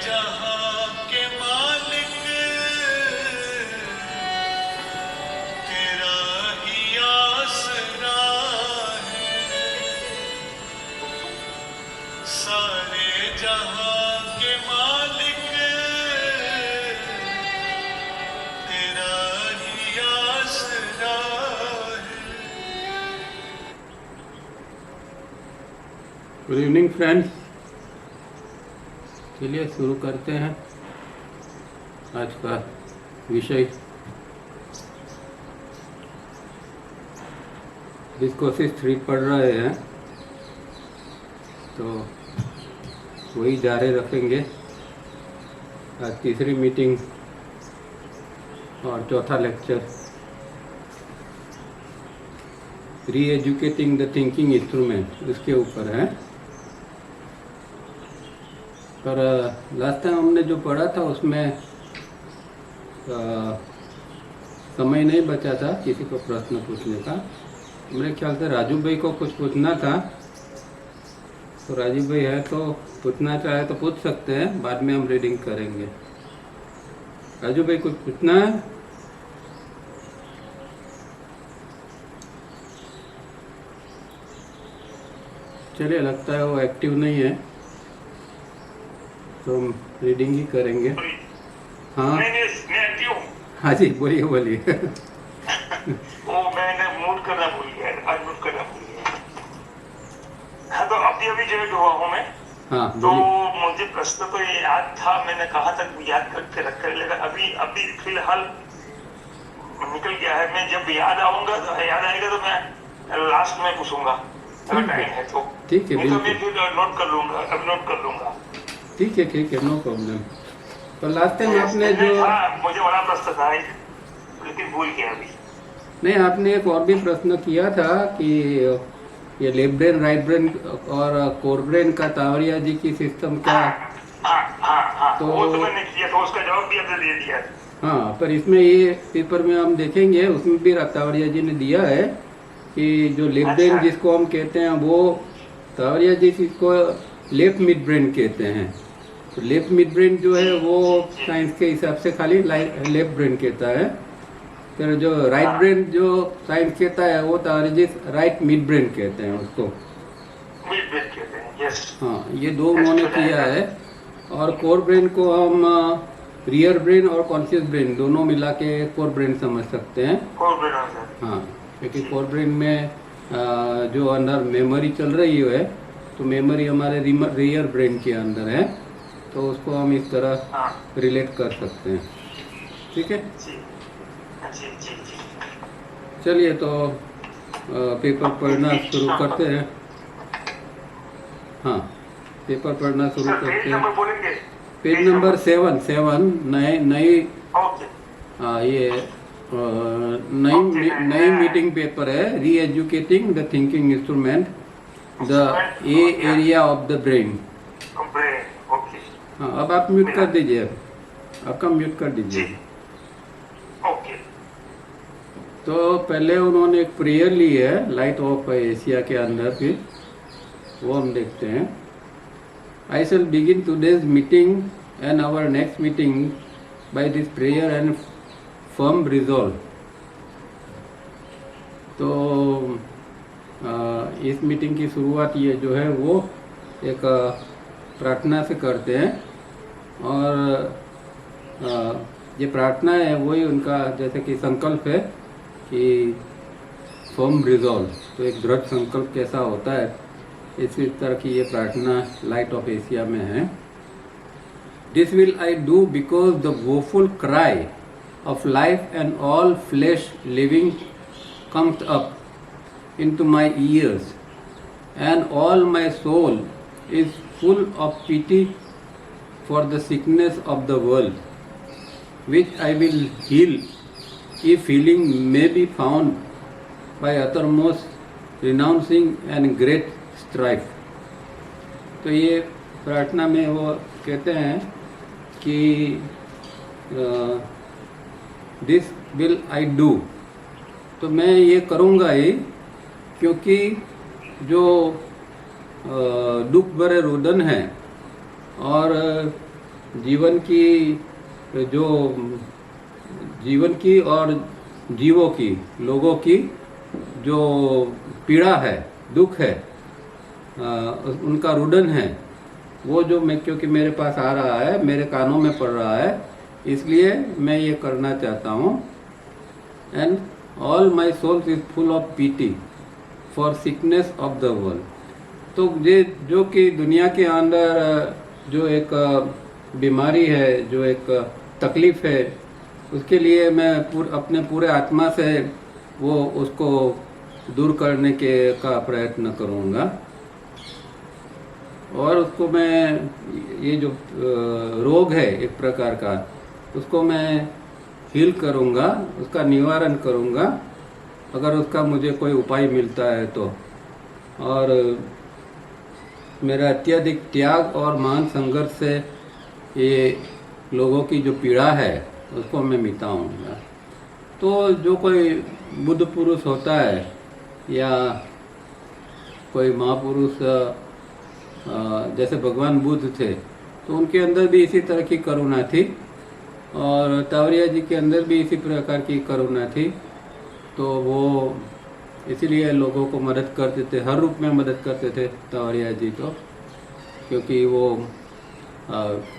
जहां के मालिक तेरा ही आसरा है। सारे जहां के मालिक तेरा ही आसरा है। गुड इवनिंग फ्रेंड्स, चलिए शुरू करते हैं आज का विषय। डिस्कोर्सेस 3 पढ़ रहे हैं तो वही जारी रखेंगे। आज तीसरी मीटिंग और चौथा लेक्चर री एजुकेटिंग द थिंकिंग इंस्ट्रूमेंट उसके ऊपर है। पर लास्ट टाइम हमने जो पढ़ा था उसमें समय नहीं बचा था किसी को प्रश्न पूछने का। मेरे ख्याल से राजू भाई को कुछ पूछना था, तो राजू भाई है तो पूछना चाहे तो पूछ सकते हैं, बाद में हम रीडिंग करेंगे। राजू भाई कुछ पूछना है? चलिए, लगता है वो एक्टिव नहीं है तो हम रीडिंग ही करेंगे। हाँ मैं एक्टिव हूँ। हाँ जी, बोलिए बोलिए। वो मैंने मूड करना भूल गया, अनम्यूट करना भूल गया। हाँ, तो अभी ज्वाइन हुआ हूँ मैं। हाँ तो बोलिए। मुझे प्रश्न तो ये याद था, मैंने कहा था याद करके रख कर, लेकिन अभी फिलहाल निकल गया है। मैं जब याद आएगा तो मैं लास्ट में पूछूंगा अगर टाइम है तो। ठीक है, नहीं तो मैं बिल्कुल फिर नोट कर लूंगा। ठीक है, नो प्रॉब्लम। तो लास्ट टाइम आपने जो मुझे बड़ा प्रश्न था लेकिन भूल गया अभी। नहीं, आपने एक और भी प्रश्न किया था कि ये लेफ्ट ब्रेन, राइट ब्रेन और कोर ब्रेन का तावरिया जी की सिस्टम क्या। हाँ, तो वो तो मैंने किया था, उसका जवाब भी आपने दे दिया। हाँ, पर इसमें ये पेपर में हम देखेंगे, उसमें भी तावरिया जी ने दिया है कि जो लेफ्ट ब्रेन जिसको हम कहते हैं वो तावरिया जी इसको लेफ्ट मिड ब्रेन कहते हैं। तो लेफ्ट मिड ब्रेन जो है वो साइंस के हिसाब से खाली लेफ्ट ब्रेन कहता है। फिर जो राइट ब्रेन जो साइंस कहता है वो तावरिया जी राइट मिड ब्रेन कहते हैं उसको। मिड ब्रेन कहते हैं, यस। हाँ, ये दो उन्होंने किया है। और कोर ब्रेन को हम रियर ब्रेन और कॉन्शियस ब्रेन दोनों मिला के कोर ब्रेन समझ सकते हैं। कोर ब्रेन, हाँ, क्योंकि कोर ब्रेन में जो अंदर मेमोरी चल रही है तो मेमोरी हमारे रियर ब्रेन के अंदर है, तो उसको हम इस तरह रिलेट कर सकते हैं। ठीक है, जी। चलिए तो पेपर पढ़ना शुरू करते हैं। हाँ, पेपर पढ़ना शुरू करते हैं। बोलेंगे पेज नंबर 7 नई ओके। ये नई मीटिंग पेपर है, री educating the thinking instrument the area of the brain. Okay. हाँ, अब आप म्यूट कर दीजिए, आपका म्यूट कर दीजिए। ओके। तो पहले उन्होंने एक प्रेयर ली है लाइट ऑफ एशिया के अंदर, फिर वो हम देखते हैं। I shall begin today's meeting and our next meeting by this prayer and firm resolve. तो इस मीटिंग की शुरुआत ये जो है वो एक प्रार्थना से करते हैं। और ये प्रार्थना है वही उनका जैसे कि संकल्प है कि फर्म रिजॉल्व, तो एक दृढ़ संकल्प कैसा होता है, इसी तरह की ये प्रार्थना लाइट ऑफ एशिया में है। This will I do because the woeful cry of life and all flesh living comes up into my ears, and all my soul is full of pity for the sickness of the world, which I will heal if healing may be found by uttermost renouncing and great strife। तो ये प्रार्थना में वो कहते हैं कि this will I do, तो मैं ये करूँगा ही, क्योंकि जो दुख भरे रुदन है और जीवन की और जीवों की, लोगों की जो पीड़ा है, दुख है, उनका रुदन है, वो जो क्योंकि मेरे पास आ रहा है, मेरे कानों में पड़ रहा है, इसलिए मैं ये करना चाहता हूँ। And all my soul is full of pity for sickness of the world. तो ये जो कि दुनिया के अंदर जो एक बीमारी है, जो एक तकलीफ है, उसके लिए मैं अपने पूरे आत्मा से वो उसको दूर करने का प्रयत्न करूँगा। और उसको मैं, ये जो रोग है एक प्रकार का, उसको मैं हील करूँगा, उसका निवारण करूँगा, अगर उसका मुझे कोई उपाय मिलता है तो। और मेरा अत्यधिक त्याग और महान संघर्ष से ये लोगों की जो पीड़ा है उसको मैं मिटाऊंगा। तो जो कोई बुद्ध पुरुष होता है या कोई महापुरुष जैसे भगवान बुद्ध थे, तो उनके अंदर भी इसी तरह की करुणा थी, और तावरिया जी के अंदर भी इसी प्रकार की करुणा थी। तो वो इसीलिए लोगों को मदद करते थे, हर रूप में मदद करते थे तावरिया जी तो, क्योंकि वो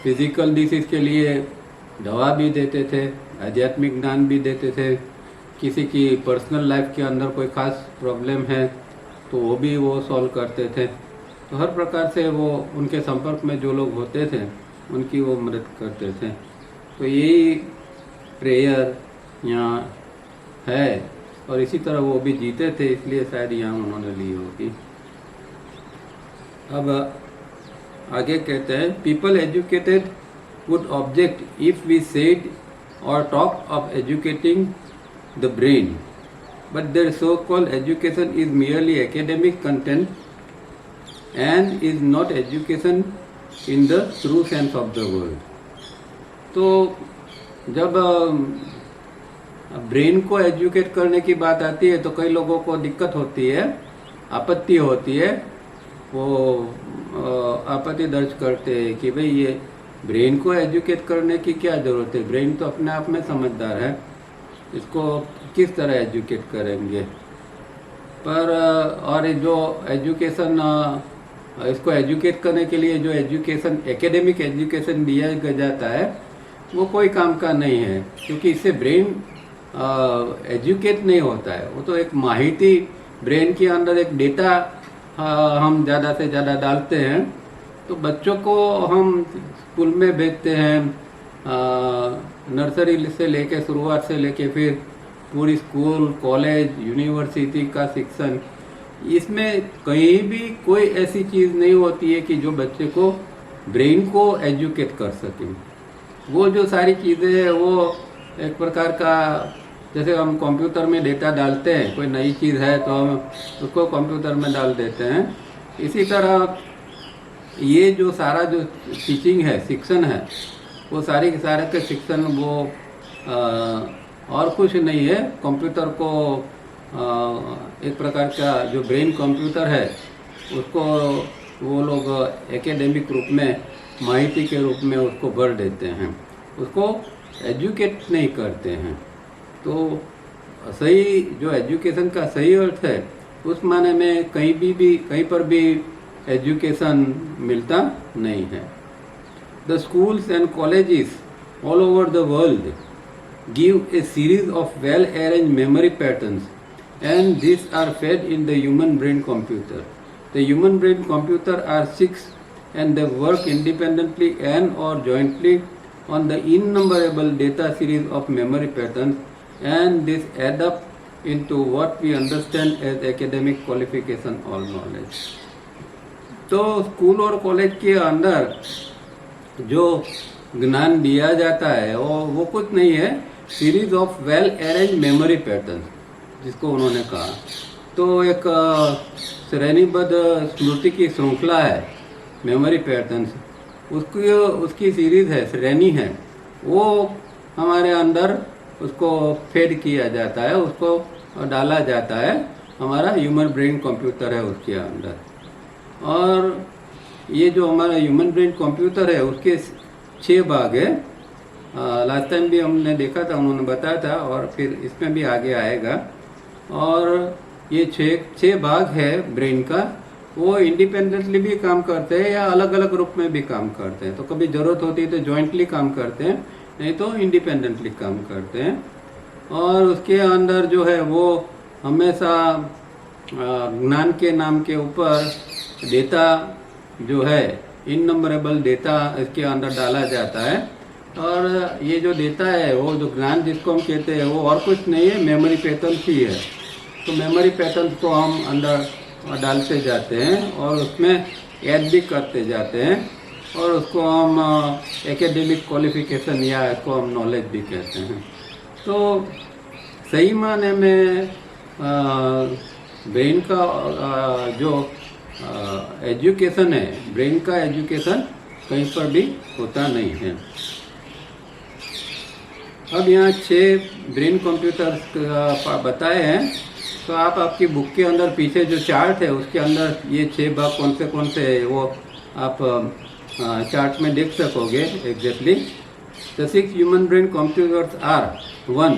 फिजिकल डिसीज के लिए दवा भी देते थे, आध्यात्मिक ज्ञान भी देते थे। किसी की पर्सनल लाइफ के अंदर कोई खास प्रॉब्लम है तो वो भी वो सॉल्व करते थे। तो हर प्रकार से वो उनके संपर्क में जो लोग होते थे उनकी वो मदद करते थे। तो यही प्रेयर यहाँ है, और इसी तरह वो भी जीते थे, इसलिए शायद यहाँ उन्होंने ली होगी। अब आगे कहते हैं, people educated would object if we said or talked of educating the brain, but their so-called education is merely academic content and is not education in the true sense of the word. तो जब brain को educate करने की बात आती है तो कई लोगों को दिक्कत होती है, आपत्ति होती है। वो आपत्ति दर्ज करते हैं कि भाई ये ब्रेन को एजुकेट करने की क्या ज़रूरत है, ब्रेन तो अपने आप में समझदार है, इसको किस तरह एजुकेट करेंगे। पर और जो एजुकेशन, इसको एजुकेट करने के लिए जो एजुकेशन, एकेडमिक एजुकेशन दिया जाता है, वो कोई काम का नहीं है, क्योंकि इससे ब्रेन एजुकेट नहीं होता है। वो तो एक माहिती, ब्रेन के अंदर एक डेटा हम ज़्यादा से ज़्यादा डालते हैं। तो बच्चों को हम स्कूल में भेजते हैं, नर्सरी से लेके, शुरुआत से लेके फिर पूरी स्कूल, कॉलेज, यूनिवर्सिटी का शिक्षण, इसमें कहीं भी कोई ऐसी चीज़ नहीं होती है कि जो बच्चे को, ब्रेन को एजुकेट कर सके। वो जो सारी चीज़ें हैं वो एक प्रकार का, जैसे हम कंप्यूटर में डेटा डालते हैं, कोई नई चीज़ है तो हम उसको कंप्यूटर में डाल देते हैं, इसी तरह ये जो सारा जो टीचिंग है, शिक्षण है, वो सारी के सारे के शिक्षण वो और कुछ नहीं है। कंप्यूटर को एक प्रकार का जो ब्रेन कंप्यूटर है उसको वो लोग एकेडमिक रूप में, माहिती के रूप में उसको भर देते हैं, उसको एजुकेट नहीं करते हैं। तो सही जो एजुकेशन का सही अर्थ है, उस माने में कहीं पर भी एजुकेशन मिलता नहीं है। The schools and colleges all over the world give a series of well arranged memory patterns and these are fed in the human brain computer. The human brain computer are 6 and they work independently and or jointly on the innumerable data series of memory patterns, and this add up into what we understand as academic qualification or knowledge. तो school और college के अंदर जो ज्ञान दिया जाता है वो कुछ नहीं है, series of well arranged memory patterns जिसको उन्होंने कहा। तो एक श्रेणीबद्ध स्मृति की श्रृंखला है मेमोरी पैटर्न्स, उसकी सीरीज है, श्रेणी है, वो हमारे अंदर उसको फेड किया जाता है, उसको डाला जाता है, हमारा ह्यूमन ब्रेन कंप्यूटर है उसके अंदर। और ये जो हमारा ह्यूमन ब्रेन कंप्यूटर है उसके 6 भाग है। लास्ट टाइम भी हमने देखा था, उन्होंने बताया था, और फिर इसमें भी आगे आएगा। और ये 6 भाग है ब्रेन का, वो इंडिपेंडेंटली भी काम करते हैं या अलग अलग रूप में भी काम करते हैं। तो कभी ज़रूरत होती है तो जॉइंटली काम करते हैं, नहीं तो इंडिपेंडेंटली काम करते हैं। और उसके अंदर जो है वो हमेशा ज्ञान के नाम के ऊपर डेटा जो है, इननंबरेबल डेटा इसके अंदर डाला जाता है। और ये जो डेटा है, वो जो ज्ञान जिसको हम कहते हैं, वो और कुछ नहीं है, मेमोरी पैटर्न्स ही है। तो मेमोरी पैटर्न्स को हम अंदर डालते जाते हैं और उसमें ऐड भी करते जाते हैं, और उसको हम एकेडमिक क्वालिफिकेशन या इसको हम नॉलेज भी कहते हैं। तो सही माने में ब्रेन का जो एजुकेशन है, ब्रेन का एजुकेशन कहीं पर भी होता नहीं है। अब यहाँ 6 ब्रेन कंप्यूटर्स बताए हैं। तो आप आपकी बुक के अंदर पीछे जो चार्ट है उसके अंदर ये 6 भाग कौन से है वो आप चार्ट में देख सकोगे exactly. The 6 human brain computers are: 1.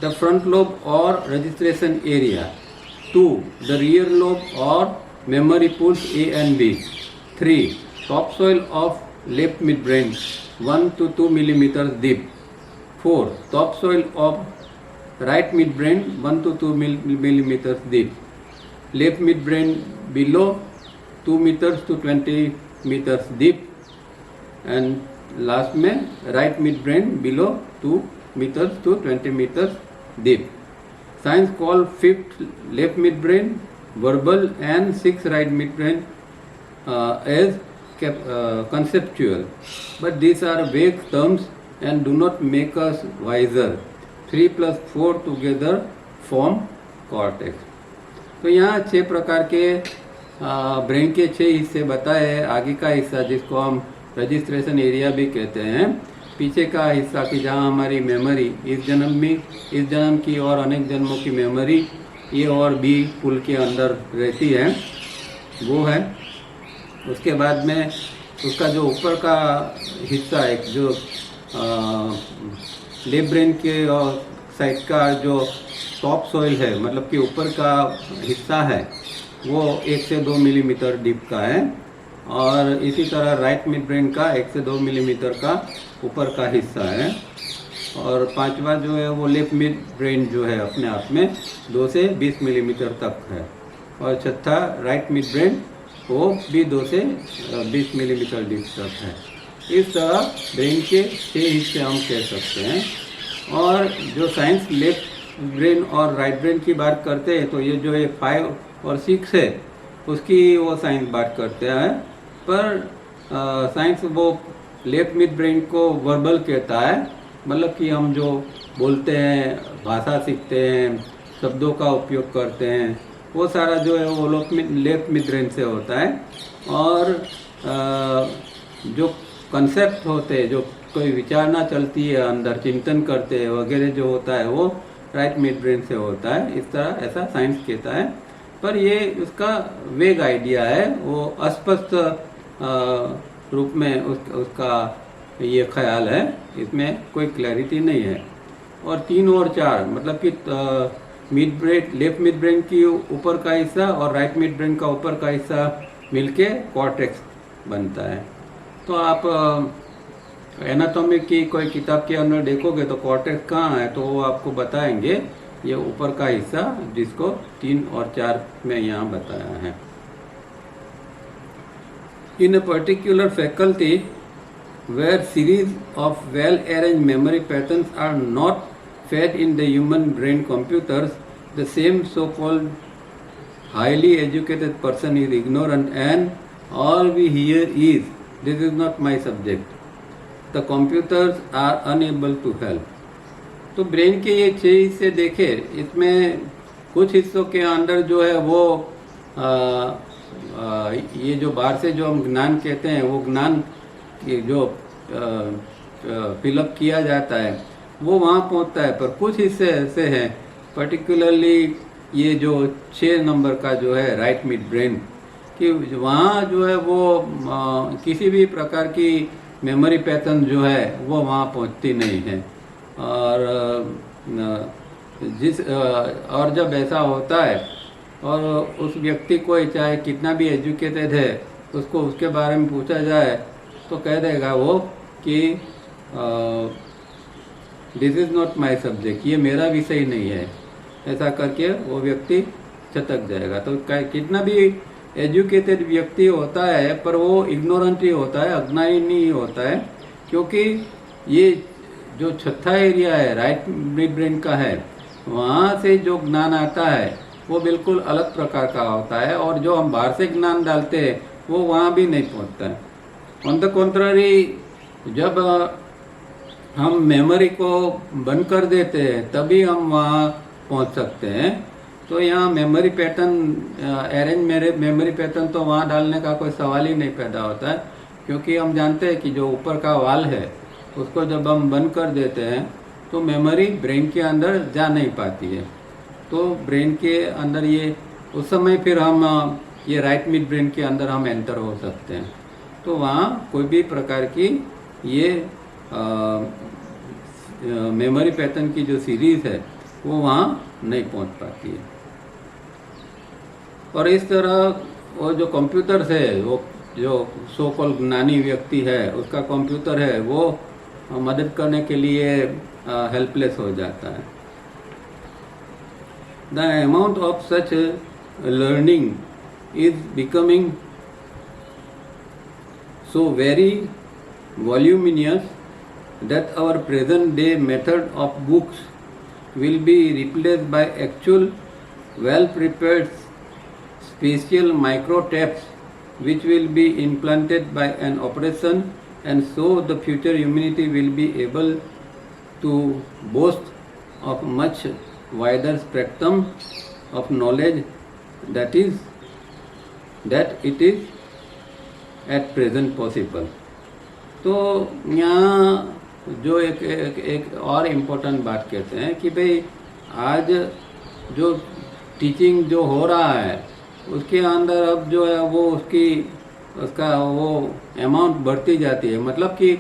The front lobe or registration area. 2. The rear lobe or memory pools A and B. 3. Topsoil of left midbrain 1 to 2 millimeters deep. 4. Topsoil of right midbrain 1 to 2 millimeters deep. Left midbrain below 2 meters to 20 meters deep. And last में right midbrain below 2 meters to 20 meters deep. Science call 5th left midbrain verbal and 6th right midbrain as conceptual. But these are vague terms and do not make us wiser. 3 plus 4 together form cortex. तो यहाँ 6 प्रकार के brain के 6 हिस्से बताए हैं। आगे का हिस्सा जिसको हम रजिस्ट्रेशन एरिया भी कहते हैं, पीछे का हिस्सा कि जहाँ हमारी मेमोरी इस जन्म की और अनेक जन्मों की मेमोरी ए और बी पुल के अंदर रहती है, वो है। उसके बाद में उसका जो ऊपर का हिस्सा है, जो लेफ्ट ब्रेन के साइड का जो टॉप सॉइल है, मतलब कि ऊपर का हिस्सा है, वो 1 से 2 मिलीमीटर डीप का है। और इसी तरह राइट मिड ब्रेन का 1 से 2 मिलीमीटर का ऊपर का हिस्सा है। और 5वां जो है वो लेफ्ट मिड ब्रेन जो है अपने आप में 2 से 20 मिलीमीटर तक है। और 6था राइट मिड ब्रेन, वो भी 2 से 20 मिलीमीटर डीप तक है। इस तरह ब्रेन के 6 हिस्से हम कह सकते हैं। और जो साइंस लेफ्ट ब्रेन और राइट ब्रेन की बात करते हैं, तो ये जो ये 5 और 6 है उसकी वो साइंस बात करते हैं। पर साइंस वो लेफ्ट मिड ब्रेन को वर्बल कहता है, मतलब कि हम जो बोलते हैं, भाषा सीखते हैं, शब्दों का उपयोग करते हैं, वो सारा जो है वो लेफ्ट मिड ब्रेन से होता है। और जो कंसेप्ट होते हैं, जो कोई विचारना चलती है अंदर, चिंतन करते हैं वगैरह जो होता है, वो राइट मिड ब्रेन से होता है। इस तरह ऐसा साइंस कहता है। पर ये उसका वेग आइडिया है, वो अस्पष्ट रूप में उसका ये ख्याल है, इसमें कोई क्लैरिटी नहीं है। और 3 और 4 मतलब कि mid brain, left mid brain की ऊपर का हिस्सा और राइट मिड ब्रेन का ऊपर का हिस्सा मिलके कॉर्टेक्स बनता है। तो आप एनाटॉमी की कोई किताब के अंदर देखोगे तो कॉर्टेक्स कहाँ है, तो वो आपको बताएंगे, ये ऊपर का हिस्सा जिसको 3 और 4 में यहाँ बताया है। In a particular faculty where series of well-arranged memory patterns are not fed in the human brain computers, the same so-called highly educated person is ignorant, and all we hear is, "This is not my subject." The computers are unable to help. तो brain के ये 6 हिस्से देखे, इसमें कुछ हिस्सों के अंदर जो है वो ये जो बाहर से जो हम ज्ञान कहते हैं, वो ज्ञान जो फिलअप किया जाता है वो वहाँ पहुँचता है। पर कुछ हिस्से ऐसे हैं, पर्टिकुलरली ये जो 6 नंबर का जो है राइट मिड ब्रेन, कि वहाँ जो है वो किसी भी प्रकार की मेमोरी पैटर्न जो है वो वहाँ पहुँचती नहीं है। और और जब ऐसा होता है और उस व्यक्ति को चाहे कितना भी एजुकेटेड है उसको उसके बारे में पूछा जाए तो कह देगा वो कि this is not my subject, ये मेरा विषय नहीं है, ऐसा करके वो व्यक्ति छटक जाएगा। तो कितना भी एजुकेटेड व्यक्ति होता है पर वो इग्नोरेंट ही होता है, अज्ञानी नहीं होता है, क्योंकि ये जो छठा एरिया है राइट मिड ब्रेन का है, वहाँ से जो ज्ञान आता है वो बिल्कुल अलग प्रकार का होता है, और जो हम बाहर से ज्ञान डालते हैं वो वहाँ भी नहीं पहुँचता है। ऑन द कॉन्ट्ररी, जब हम मेमोरी को बंद कर देते हैं तभी हम वहाँ पहुँच सकते हैं। तो यहाँ memory pattern, arrange memory pattern तो वहाँ डालने का कोई सवाल ही नहीं पैदा होता है, क्योंकि हम जानते हैं कि जो ऊपर का वाल है उसको जब हम बंद कर देते हैं तो मेमोरी ब्रेन के अंदर जा नहीं पाती है। तो ब्रेन के अंदर ये उस समय फिर हम ये राइट मिड ब्रेन के अंदर हम एंटर हो सकते हैं। तो वहाँ कोई भी प्रकार की ये मेमोरी पैटर्न की जो सीरीज़ है वो वहाँ नहीं पहुँच पाती है। और इस तरह वो जो कंप्यूटर है, वो जो सो कॉल्ड ज्ञानी व्यक्ति है उसका कंप्यूटर है वो मदद करने के लिए हेल्पलेस हो जाता है। The amount of such learning is becoming so very voluminous that our present day method of books will be replaced by actual well prepared special micro taps which will be implanted by an operation, and so the future humanity will be able to boast of much wider spectrum of knowledge that it is at present possible. तो यहाँ जो एक और important बात कहते हैं कि भाई आज जो टीचिंग जो हो रहा है उसके अंदर अब जो है वो उसका वो अमाउंट बढ़ती जाती है। मतलब कि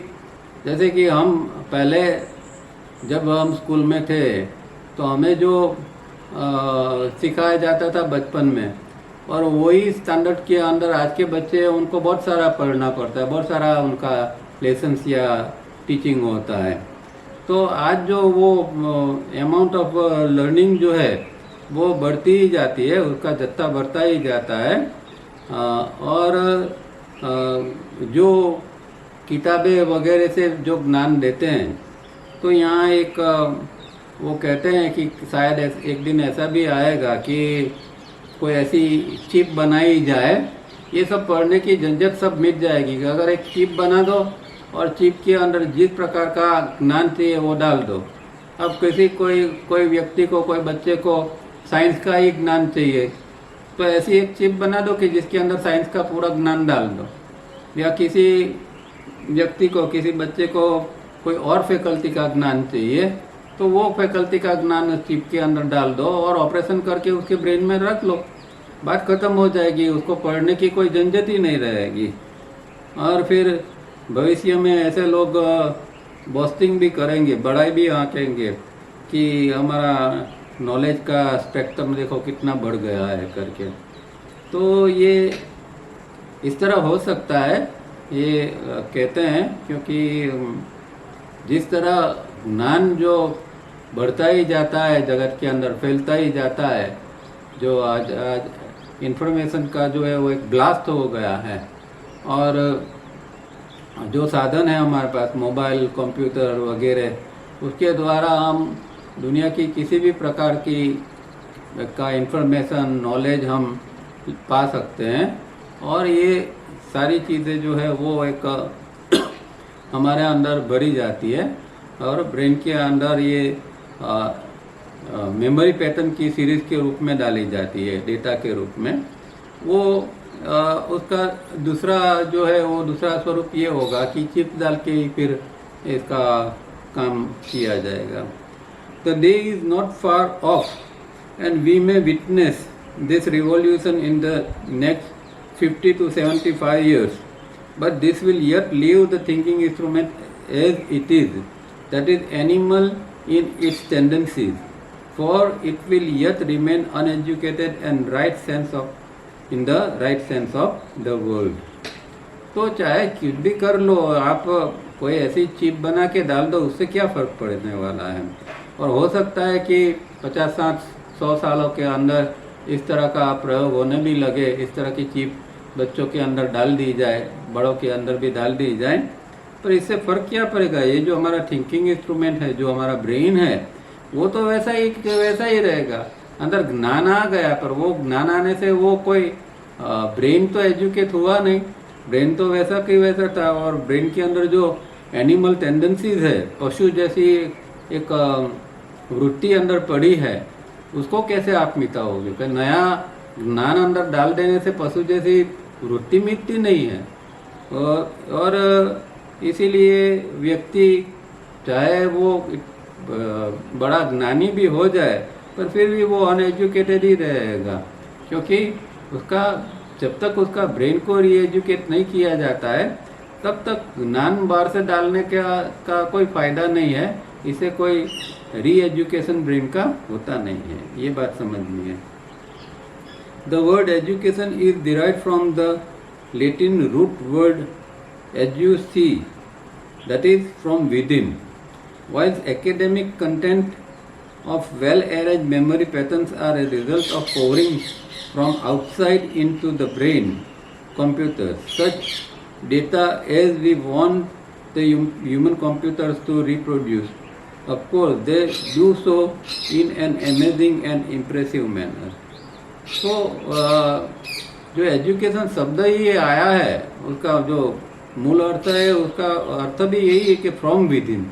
जैसे कि हम पहले जब हम स्कूल में थे तो हमें जो सिखाया जाता था बचपन में, और वही स्टैंडर्ड के अंदर आज के बच्चे उनको बहुत सारा पढ़ना पड़ता है, बहुत सारा उनका लेसन्स या टीचिंग होता है। तो आज जो वो अमाउंट ऑफ लर्निंग जो है वो बढ़ती ही जाती है, उसका जत्था बढ़ता ही जाता है। और जो किताबें वगैरह से जो ज्ञान देते हैं, तो यहाँ एक वो कहते हैं कि शायद एक दिन ऐसा भी आएगा कि कोई ऐसी चिप बनाई जाए, ये सब पढ़ने की झंझट सब मिट जाएगी। अगर एक चिप बना दो और चिप के अंदर जिस प्रकार का ज्ञान चाहिए वो डाल दो। अब कोई व्यक्ति को, कोई बच्चे को साइंस का ही ज्ञान चाहिए तो ऐसी एक चिप बना दो कि जिसके अंदर साइंस का पूरा ज्ञान डाल दो। या किसी व्यक्ति को, किसी बच्चे को कोई और फैकल्टी का ज्ञान चाहिए तो वो फैकल्टी का ज्ञान चिप के अंदर डाल दो और ऑपरेशन करके उसके ब्रेन में रख लो, बात खत्म हो जाएगी, उसको पढ़ने की कोई झंझट ही नहीं रहेगी। और फिर भविष्य में ऐसे लोग बोस्टिंग भी करेंगे, बड़ाई भी आंकेंगे कि हमारा नॉलेज का स्पेक्ट्रम देखो कितना बढ़ गया है करके। तो ये इस तरह हो सकता है, ये कहते हैं, क्योंकि जिस तरह ज्ञान जो बढ़ता ही जाता है, जगत के अंदर फैलता ही जाता है, जो आज इंफॉर्मेशन का जो है वो एक ब्लास्ट हो गया है। और जो साधन है हमारे पास, मोबाइल, कंप्यूटर वगैरह, उसके द्वारा हम दुनिया की किसी भी प्रकार की का इंफॉर्मेशन, नॉलेज हम पा सकते हैं। और ये सारी चीज़ें जो है वो एक हमारे अंदर भरी जाती है और ब्रेन के अंदर ये मेमोरी पैटर्न की सीरीज़ के रूप में डाली जाती है, डेटा के रूप में। वो उसका दूसरा जो है वो दूसरा स्वरूप ये होगा कि चिप डाल के ही फिर इसका काम किया जाएगा। The day is not far off and we may witness this revolution in the next 50 to 75 years but this will yet leave the thinking instrument as it is, that is animal in its tendencies, for it will yet remain uneducated and right sense of in the right sense of the word. तो चाहे कुछ भी कर लो आप, कोई ऐसी chip बना के डाल दो, उससे क्या फ़र्क पड़ने वाला है। और हो सकता है कि 50-100 सालों के अंदर इस तरह का प्रयोग होने भी लगे, इस तरह की चिप बच्चों के अंदर डाल दी जाए, बड़ों के अंदर भी डाल दी जाए, पर इससे फ़र्क क्या पड़ेगा। ये जो हमारा थिंकिंग इंस्ट्रूमेंट है, जो हमारा ब्रेन है, वो तो वैसा ही रहेगा। अंदर ज्ञान आ गया, पर वो ज्ञान आने से वो कोई ब्रेन तो एजुकेट हुआ नहीं, ब्रेन तो वैसा कि वैसा था। और ब्रेन के अंदर जो एनिमल टेंडेंसीज है, पशु जैसी एक वृत्ति अंदर पड़ी है, उसको कैसे आप मिटाओगे। कि नया ज्ञान अंदर डाल देने से पशु जैसी वृत्ति मिटती नहीं है। और इसीलिए व्यक्ति चाहे वो बड़ा ज्ञानी भी हो जाए, पर फिर भी वो अनएजुकेटेड ही रहेगा, क्योंकि उसका जब तक उसका ब्रेन को रीएजुकेट नहीं किया जाता है, तब तक ज्ञान बाहर से डालने का कोई फ़ायदा नहीं है। इसे कोई रीएजुकेशन ब्रेन का होता नहीं है, ये बात समझनी है। The word education is derived from the Latin root word educe, that is from within, whilst academic content of well-arranged memory patterns are a result of pouring from outside into the brain computers. Such data as we want the human computers to reproduce, of course they do so in an amazing and impressive manner. So जो education शब्द ही आया है, उसका जो मूल अर्थ है, उसका अर्थ भी यही है कि फ्रॉम विद इन,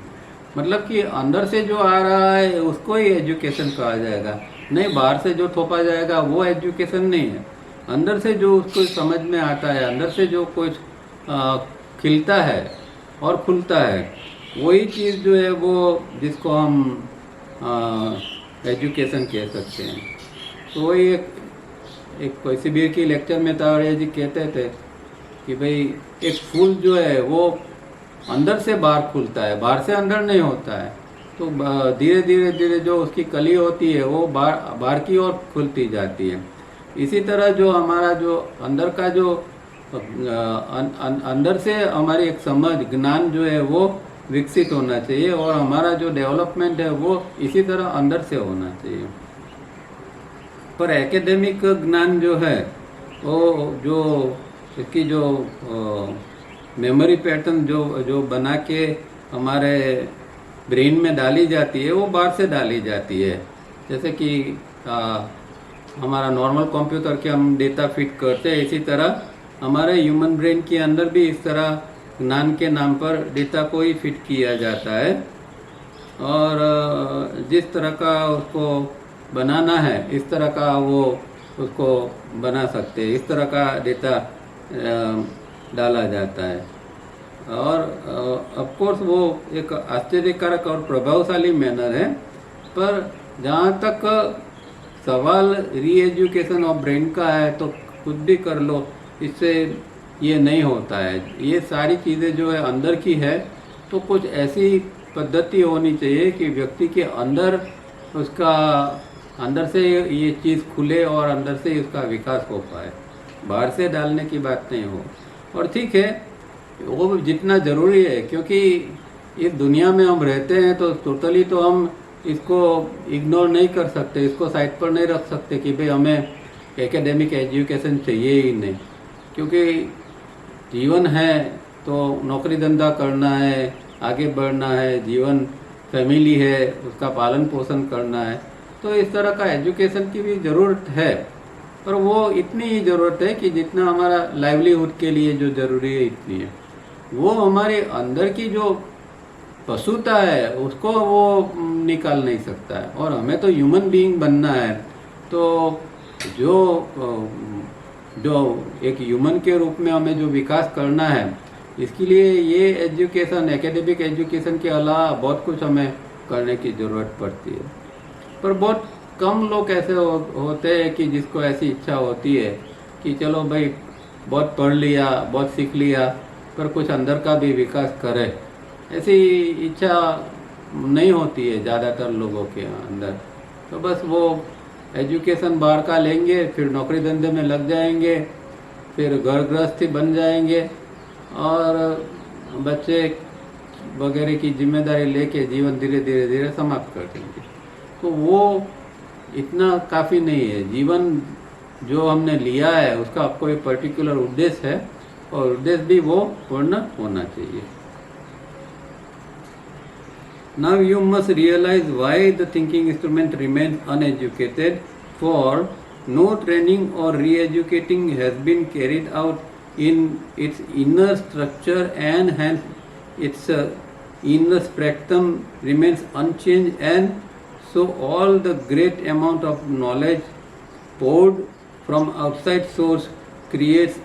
मतलब कि अंदर से जो आ रहा है उसको ही एजुकेशन कहा जाएगा। नहीं बाहर से जो थोपा जाएगा वो एजुकेशन नहीं है। अंदर से जो उसको समझ में आता है, अंदर से जो कुछ खिलता है और खुलता है, वही चीज़ जो है वो जिसको हम एजुकेशन कह सकते हैं। तो वही एक कोई शिविर की लेक्चर में तावड़िया जी कहते थे कि भाई एक फूल जो है वो अंदर से बाहर खुलता है, बाहर से अंदर नहीं होता है। तो धीरे धीरे जो उसकी कली होती है वो बाहर की ओर खुलती जाती है। इसी तरह जो हमारा जो अंदर का जो अंदर से हमारी एक समझ ज्ञान जो है वो विकसित होना चाहिए, और हमारा जो डेवलपमेंट है वो इसी तरह अंदर से होना चाहिए। पर एकेडमिक ज्ञान जो है वो जो इसकी जो मेमोरी पैटर्न जो बना के हमारे ब्रेन में डाली जाती है, वो बाहर से डाली जाती है। जैसे कि हमारा नॉर्मल कंप्यूटर के हम डेटा फिट करते हैं, इसी तरह हमारे ह्यूमन ब्रेन के अंदर भी इस तरह ज्ञान के नाम पर डेटा को ही फिट किया जाता है। और जिस तरह का उसको बनाना है, इस तरह का वो उसको बना सकते हैं, इस तरह का डेटा डाला जाता है। और ऑफ कोर्स वो एक आश्चर्यकारक और प्रभावशाली मैनर है। पर जहाँ तक सवाल रीएजुकेशन ऑफ ब्रेन का है, तो कुछ भी कर लो, इससे ये नहीं होता है। ये सारी चीज़ें जो है अंदर की है, तो कुछ ऐसी पद्धति होनी चाहिए कि व्यक्ति के अंदर उसका अंदर से ये चीज़ खुले और अंदर से उसका विकास हो पाए, बाहर से डालने की बात नहीं हो। और ठीक है, वो जितना ज़रूरी है, क्योंकि इस दुनिया में हम रहते हैं, तो टोटली तो हम इसको इग्नोर नहीं कर सकते, इसको साइड पर नहीं रख सकते कि भाई हमें एकेडमिक एजुकेशन चाहिए ही नहीं। क्योंकि जीवन है तो नौकरी धंधा करना है, आगे बढ़ना है, जीवन फैमिली है, उसका पालन पोषण करना है, तो इस तरह का एजुकेशन की भी ज़रूरत है। पर वो इतनी ही ज़रूरत है कि जितना हमारा लाइवलीहुड के लिए जो ज़रूरी है इतनी है। वो हमारे अंदर की जो पशुता है उसको वो निकाल नहीं सकता है। और हमें तो ह्यूमन बीइंग बनना है, तो जो एक ह्यूमन के रूप में हमें जो विकास करना है, इसके लिए ये एजुकेशन, एकेडमिक एजुकेशन के अलावा बहुत कुछ हमें करने की ज़रूरत पड़ती है। पर बहुत कम लोग ऐसे होते हैं कि जिसको ऐसी इच्छा होती है कि चलो भाई बहुत पढ़ लिया, बहुत सीख लिया, पर कुछ अंदर का भी विकास करे, ऐसी इच्छा नहीं होती है ज़्यादातर लोगों के अंदर। तो बस वो एजुकेशन बाहर का लेंगे, फिर नौकरी धंधे में लग जाएंगे, फिर घर गृहस्थी बन जाएंगे और बच्चे वगैरह की जिम्मेदारी लेके जीवन धीरे धीरे धीरे समाप्त कर देंगे। तो वो इतना काफ़ी नहीं है। जीवन जो हमने लिया है उसका कोई पर्टिकुलर उद्देश्य है और उद्देश्य भी वो पूर्ण होना चाहिए। Now you must realize why the thinking instrument remains uneducated, for no training or re-educating has been carried out in its inner structure, and hence its inner spectrum remains unchanged, and so all the great amount of knowledge poured from outside source creates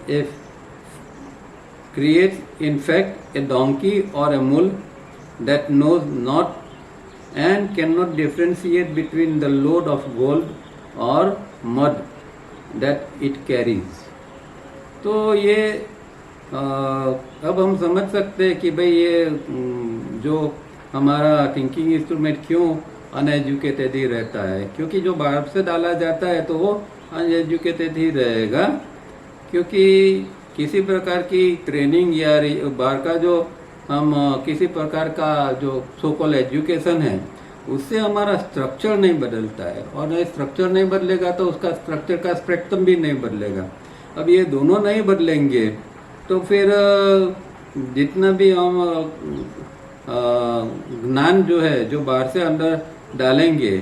in fact a donkey or a mule that knows not and cannot differentiate between the load of gold or mud that it carries। तो ये अब हम समझ सकते हैं कि भाई ये जो हमारा थिंकिंग इंस्ट्रूमेंट क्यों अनएजुकेटेड ही रहता है, क्योंकि जो बाहर से डाला जाता है तो वो अनएजुकेटेड ही रहेगा, क्योंकि किसी प्रकार की ट्रेनिंग या बाहर का जो हम किसी प्रकार का जो सो कॉल्ड एजुकेशन है उससे हमारा स्ट्रक्चर नहीं बदलता है, और स्ट्रक्चर नहीं बदलेगा तो उसका स्ट्रक्चर का स्पेक्ट्रम भी नहीं बदलेगा। अब ये दोनों नहीं बदलेंगे तो फिर जितना भी हम ज्ञान जो है जो बाहर से अंदर डालेंगे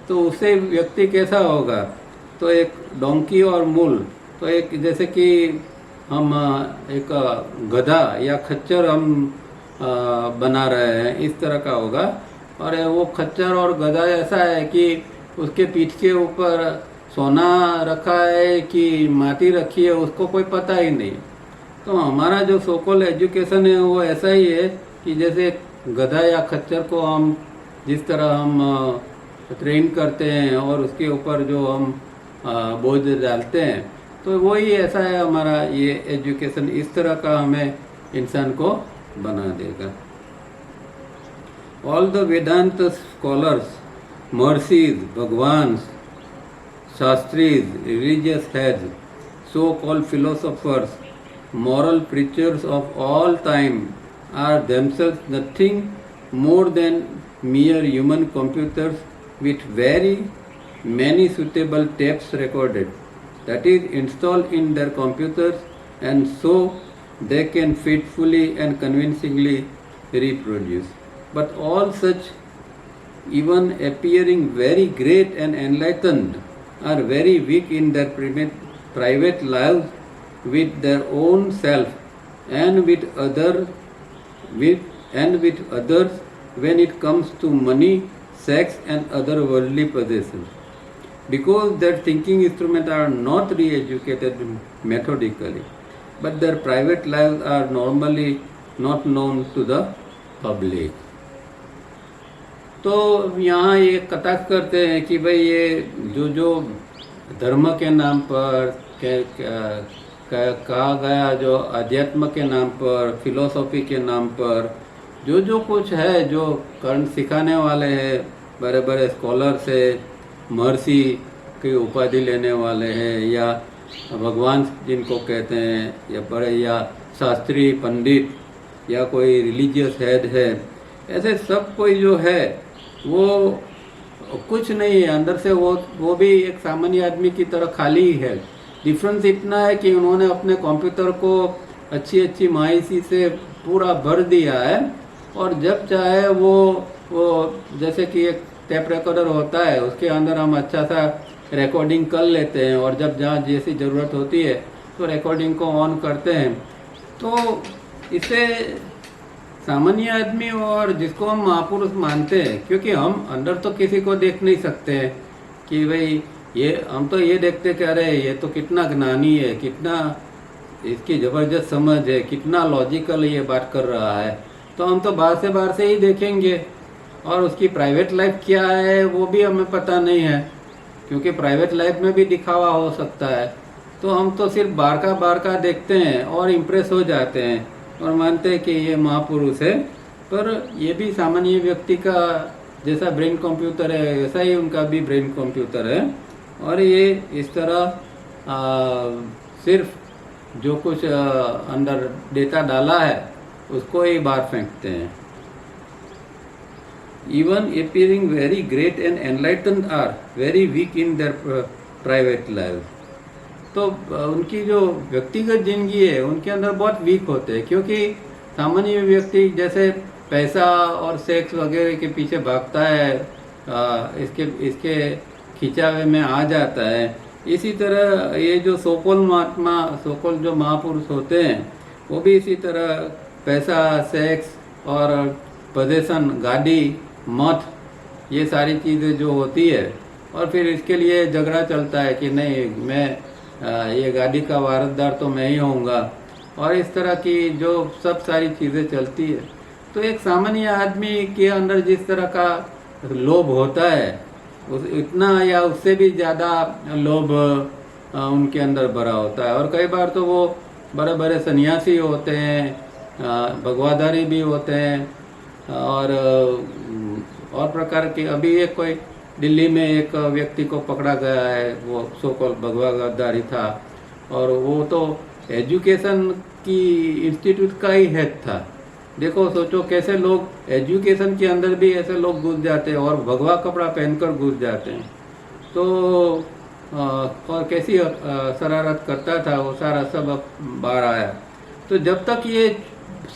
तो उससे व्यक्ति कैसा होगा, तो एक डोंकी और मूल, तो एक जैसे कि हम एक गधा या खच्चर हम बना रहे हैं इस तरह का होगा। और वो खच्चर और गधा ऐसा है कि उसके पीठ के ऊपर सोना रखा है कि माटी रखी है उसको कोई पता ही नहीं। तो हमारा जो सोकल एजुकेशन है वो ऐसा ही है कि जैसे गधा या खच्चर को हम जिस तरह हम ट्रेन करते हैं और उसके ऊपर जो हम बोझ डालते हैं, तो वही ऐसा है हमारा ये एजुकेशन, इस तरह का हमें इंसान को बना देगा। All the Vedanta scholars, Mahर्षिs, Bhagwans, Shastris, religious heads, so-called philosophers, moral preachers of all time are themselves nothing more than mere human computers with very many suitable tapes recorded, that is installed in their computers, and so they can faithfully and convincingly reproduce. But all such, even appearing very great and enlightened, are very weak in their private lives with their own self and with others when it comes to money, sex and other worldly possessions. Because their thinking instruments are not re-educated methodically, but their private lives are normally not known to the public. तो यहाँ ये कटाक्ष करते हैं कि भाई ये जो धर्म के नाम पर कहा गया, जो अध्यात्म के नाम पर, फिलोसॉफी के नाम पर जो कुछ है, जो कर्ण सिखाने वाले हैं, बड़े बड़े स्कॉलर्स है, महर्षि की उपाधि लेने वाले हैं, या भगवान जिनको कहते हैं, या बड़े या शास्त्री पंडित या कोई रिलीजियस हेड है, ऐसे सब कोई जो है वो कुछ नहीं है अंदर से, वो भी एक सामान्य आदमी की तरह खाली ही है। डिफरेंस इतना है कि उन्होंने अपने कंप्यूटर को अच्छी माहिती से पूरा भर दिया है, और जब चाहे वो जैसे कि एक टेप रिकॉर्डर होता है उसके अंदर हम अच्छा सा रिकॉर्डिंग कर लेते हैं, और जब जहाँ जैसी ज़रूरत होती है तो रिकॉर्डिंग को ऑन करते हैं। तो इससे सामान्य आदमी और जिसको हम महापुरुष मानते हैं, क्योंकि हम अंदर तो किसी को देख नहीं सकते हैं कि भाई ये, हम तो ये देखते कह रहे हैं ये तो कितना ज्ञानी है, कितना इसकी ज़बरदस्त समझ है, कितना लॉजिकल ये बात कर रहा है, तो हम तो बाहर से ही देखेंगे। और उसकी प्राइवेट लाइफ क्या है वो भी हमें पता नहीं है, क्योंकि प्राइवेट लाइफ में भी दिखावा हो सकता है। तो हम तो सिर्फ बाहर का देखते हैं और इम्प्रेस हो जाते हैं और मानते हैं कि ये महापुरुष है। पर ये भी सामान्य व्यक्ति का जैसा ब्रेन कंप्यूटर है वैसा ही उनका भी ब्रेन कंप्यूटर है, और ये इस तरह सिर्फ जो कुछ अंदर डेटा डाला है उसको ही बाहर फेंकते हैं। Even appearing very great and enlightened are very weak in their private life. तो उनकी जो व्यक्तिगत जिंदगी है उनके अंदर बहुत वीक होते हैं, क्योंकि सामान्य व्यक्ति जैसे पैसा और सेक्स वगैरह के पीछे भागता है, इसके खिंचावे में आ जाता है। इसी तरह ये जो सोकोल महात्मा, सोकोल जो महापुरुष होते हैं वो भी इसी तरह पैसा, सेक्स और पोजीशन, गाड़ी, मत, ये सारी चीज़ें जो होती है, और फिर इसके लिए झगड़ा चलता है कि नहीं मैं ये गाड़ी का वारसदार तो मैं ही होऊंगा, और इस तरह की जो सब सारी चीज़ें चलती है। तो एक सामान्य आदमी के अंदर जिस तरह का लोभ होता है इतना या उससे भी ज़्यादा लोभ उनके अंदर भरा होता है। और कई बार तो वो बड़े बड़े सन्यासी होते हैं, भगवाधारी भी होते हैं, और प्रकार के। अभी एक कोई दिल्ली में एक व्यक्ति को पकड़ा गया है, वो सोकॉल भगवाधारी था, और वो तो एजुकेशन की इंस्टीट्यूट का ही हेड था। देखो सोचो कैसे लोग एजुकेशन के अंदर भी ऐसे लोग घुस जाते हैं और भगवा कपड़ा पहनकर घुस जाते हैं। तो और कैसी शरारत करता था वो सारा सब बाहर आया। तो जब तक ये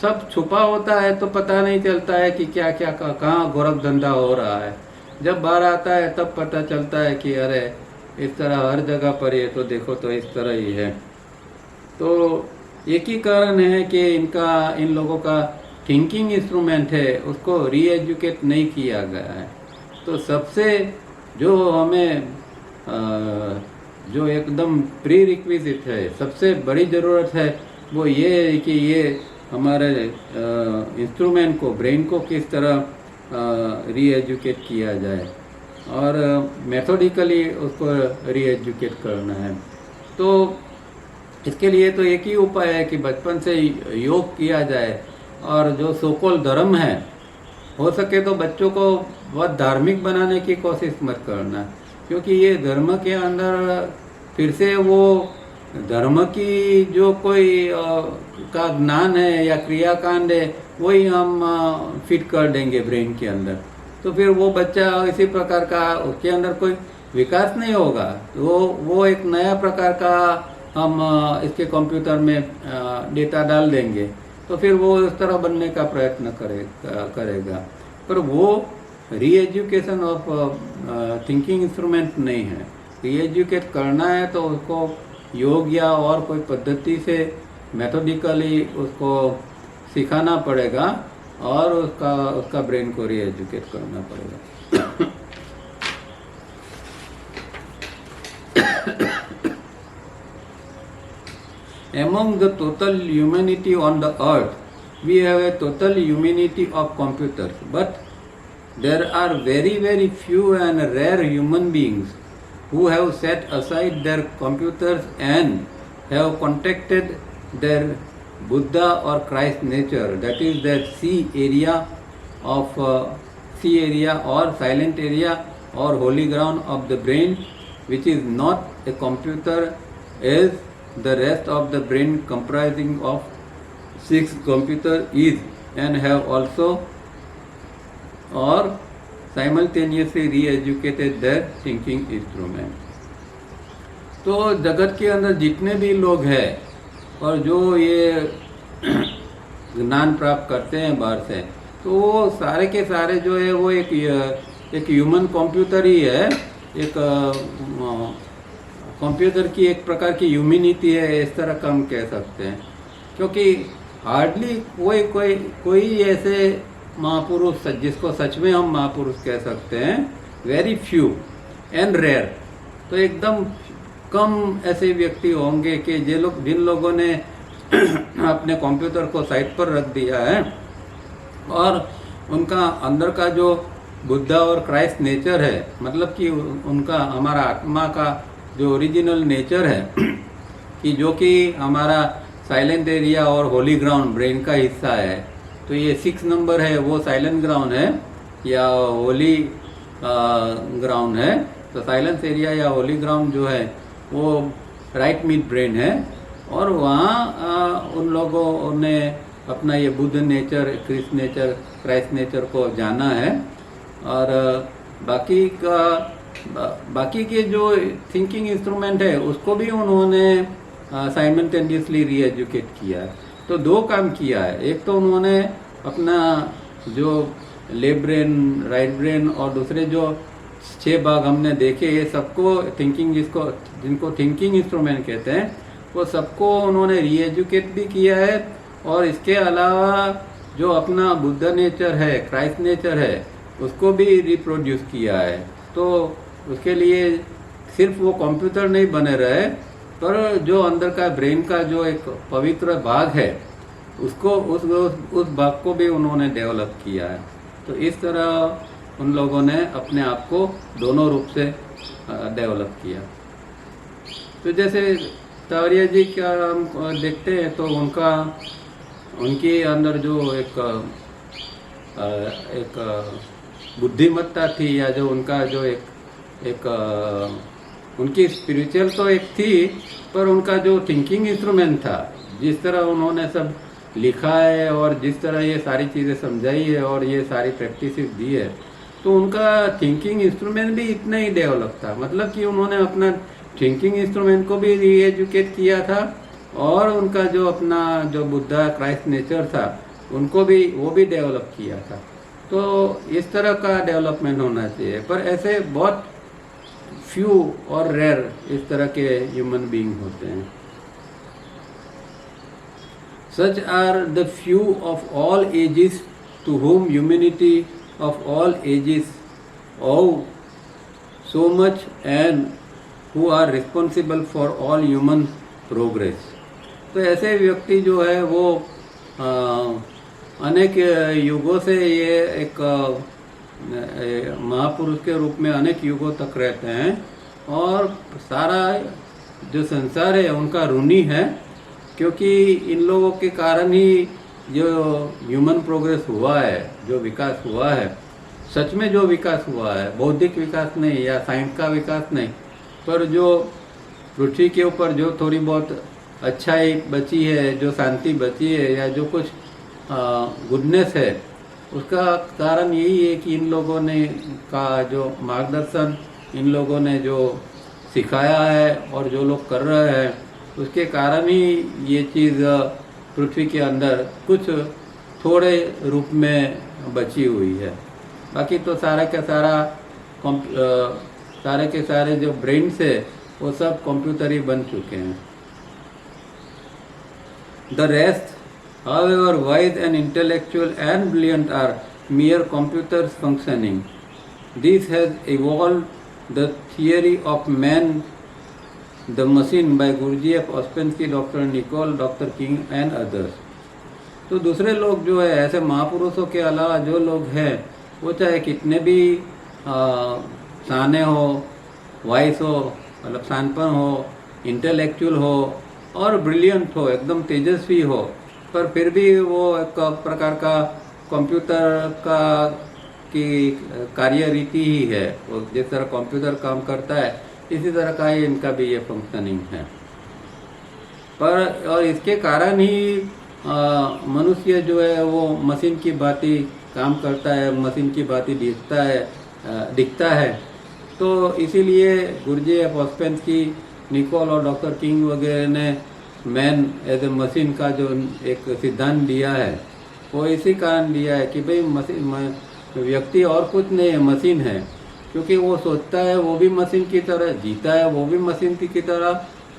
सब छुपा होता है तो पता नहीं चलता है कि क्या क्या कहाँ गोरख धंधा हो रहा है। जब बाहर आता है तब पता चलता है कि अरे इस तरह हर जगह पर ये तो देखो तो इस तरह ही है। तो एक ही कारण है कि इन लोगों का थिंकिंग इंस्ट्रूमेंट है उसको रीएजुकेट नहीं किया गया है। तो सबसे जो हमें जो एकदम प्री रिक्विजिट है, सबसे बड़ी ज़रूरत है वो ये है कि ये हमारे इंस्ट्रूमेंट को, ब्रेन को किस तरह रीएजुकेट किया जाए और मेथोडिकली उसको रीएजुकेट करना है। तो इसके लिए तो एक ही उपाय है कि बचपन से योग किया जाए, और जो सोकोल धर्म है हो सके तो बच्चों को बहुत धार्मिक बनाने की कोशिश मत करना, क्योंकि ये धर्म के अंदर फिर से वो धर्म की जो कोई का ज्ञान है या क्रियाकांड है वही हम फिट कर देंगे ब्रेन के अंदर। तो फिर वो बच्चा इसी प्रकार का, उसके अंदर कोई विकास नहीं होगा। वो एक नया प्रकार का हम इसके कंप्यूटर में डेटा डाल देंगे, तो फिर वो इस तरह बनने का प्रयत्न करेगा। पर वो रीएजुकेशन ऑफ थिंकिंग इंस्ट्रूमेंट नहीं है। रीएजुकेट करना है तो उसको योग या और कोई पद्धति से मेथोडिकली उसको सिखाना पड़ेगा और उसका ब्रेन को रीएजुकेट करना पड़ेगा। Among the total humanity on the earth, we have a total humanity of computers, but there are very, very few and rare human beings who have set aside their computers and have contacted their Buddha or Christ nature, that is their C area or silent area or holy ground of the brain, which is not a computer, as the rest of the brain comprising of 6 computers is, and have also or simultaneously re-educated their thinking instrument. तो जगत के अंदर जितने भी लोग हैं और जो ये ज्ञान प्राप्त करते हैं बाहर से, तो वो सारे के सारे जो है वो एक ह्यूमन कंप्यूटर ही है। एक कंप्यूटर की एक प्रकार की ह्यूमैनिटी है, इस तरह का हम कह सकते हैं। क्योंकि हार्डली कोई ऐसे महापुरुष जिसको सच में हम महापुरुष कह सकते हैं, वेरी फ्यू एंड रेयर, तो एकदम कम ऐसे व्यक्ति होंगे कि जिन लोगों ने अपने कंप्यूटर को साइड पर रख दिया है और उनका अंदर का जो बुद्धा और क्राइस्ट नेचर है, मतलब कि उनका हमारा आत्मा का जो ओरिजिनल नेचर है कि जो कि हमारा साइलेंट एरिया और होली ग्राउंड ब्रेन का हिस्सा है। तो ये 6 नंबर है वो साइलेंट ग्राउंड है या होली ग्राउंड है। तो साइलेंस एरिया या होली ग्राउंड जो है वो राइट मिड ब्रेन है और वहाँ उन लोगों ने अपना ये Buddha nature, Christ nature, Christ nature को जाना है। और बाकी के जो थिंकिंग इंस्ट्रूमेंट है उसको भी उन्होंने साइमल्टेनियसली रीएजुकेट किया है। तो 2 काम किया है, एक तो उन्होंने अपना जो लेफ्ट ब्रेन, राइट ब्रेन और दूसरे जो 6 भाग हमने देखे, ये सबको थिंकिंग जिनको थिंकिंग इंस्ट्रूमेंट कहते हैं वो सबको उन्होंने रीएजुकेट भी किया है। और इसके अलावा जो अपना बुद्ध नेचर है, क्राइस्ट नेचर है, उसको भी रिप्रोड्यूस किया है। तो उसके लिए सिर्फ वो कंप्यूटर नहीं बने रहे, पर जो अंदर का ब्रेन का जो एक पवित्र भाग है उसको उस भाग को भी उन्होंने डेवलप किया है। तो इस तरह उन लोगों ने अपने आप को दोनों रूप से डेवलप किया। तो जैसे तावरिया जी का हम देखते हैं तो उनके अंदर जो एक बुद्धिमत्ता थी या जो उनका जो एक उनकी स्पिरिचुअल तो एक थी, पर उनका जो थिंकिंग इंस्ट्रूमेंट था, जिस तरह उन्होंने सब लिखा है और जिस तरह ये सारी चीज़ें समझाई है और ये सारी प्रैक्टिस दी है, तो उनका थिंकिंग इंस्ट्रूमेंट भी इतना ही डेवलप था। मतलब कि उन्होंने अपना थिंकिंग इंस्ट्रूमेंट को भी रीएजुकेट किया था और उनका जो अपना जो बुद्धा क्राइस्ट नेचर था उनको भी वो भी डेवलप किया था। तो इस तरह का डेवलपमेंट होना चाहिए, पर ऐसे बहुत फ्यू और रेयर इस तरह के ह्यूमन बीइंग होते हैं। Such are the few of all ages to whom humanity of all ages owe so much and who are responsible for all human progress। तो ऐसे व्यक्ति जो है वो अनेक युगों से ये एक महापुरुष के रूप में अनेक युगों तक रहते हैं और सारा जो संसार है उनका ऋणी है, क्योंकि इन लोगों के कारण ही जो ह्यूमन प्रोग्रेस हुआ है, जो विकास हुआ है, सच में जो विकास हुआ है, बौद्धिक विकास नहीं या साइंस का विकास नहीं, पर जो पृथ्वी के ऊपर जो थोड़ी बहुत अच्छाई बची है, जो शांति बची है या जो कुछ गुडनेस है, उसका कारण यही है कि इन लोगों ने का जो मार्गदर्शन, इन लोगों ने जो सिखाया है और जो लोग कर रहे हैं, उसके कारण ही ये चीज़ पृथ्वी के अंदर कुछ थोड़े रूप में बची हुई है। बाकी तो सारे के सारे जो ब्रेन्स है वो सब कंप्यूटर ही बन चुके हैं। The rest however wise and intellectual and brilliant are mere computers functioning. This has evolved the theory of man the machine by Gurdjieff, Ouspensky, Dr. Nicole, Dr. King and others। तो दूसरे लोग जो है ऐसे महापुरुषों के अलावा जो लोग हैं वो चाहे कितने भी शाने हो, वाइस हो, मतलब शानपन हो, इंटेलेक्चुअल हो और ब्रिलियंट हो, एकदम तेजस्वी हो, पर फिर भी वो एक प्रकार का कंप्यूटर की कार्य रीति ही है। वो जिस तरह कंप्यूटर काम करता है इसी तरह का ही इनका भी ये फंक्शनिंग है। पर और इसके कारण ही मनुष्य जो है वो मशीन की भांति काम करता है, मशीन की भांति दिखता है। तो इसीलिए गुरजेफ, ऑस्पेंस्की, निकोल और डॉक्टर किंग वगैरह ने मैन एज ए मशीन का जो एक सिद्धांत दिया है वो इसी कारण दिया है कि भाई मशीन, व्यक्ति और कुछ नहीं है, मशीन है। क्योंकि वो सोचता है वो भी मशीन की तरह, जीता है वो भी मशीन की तरह,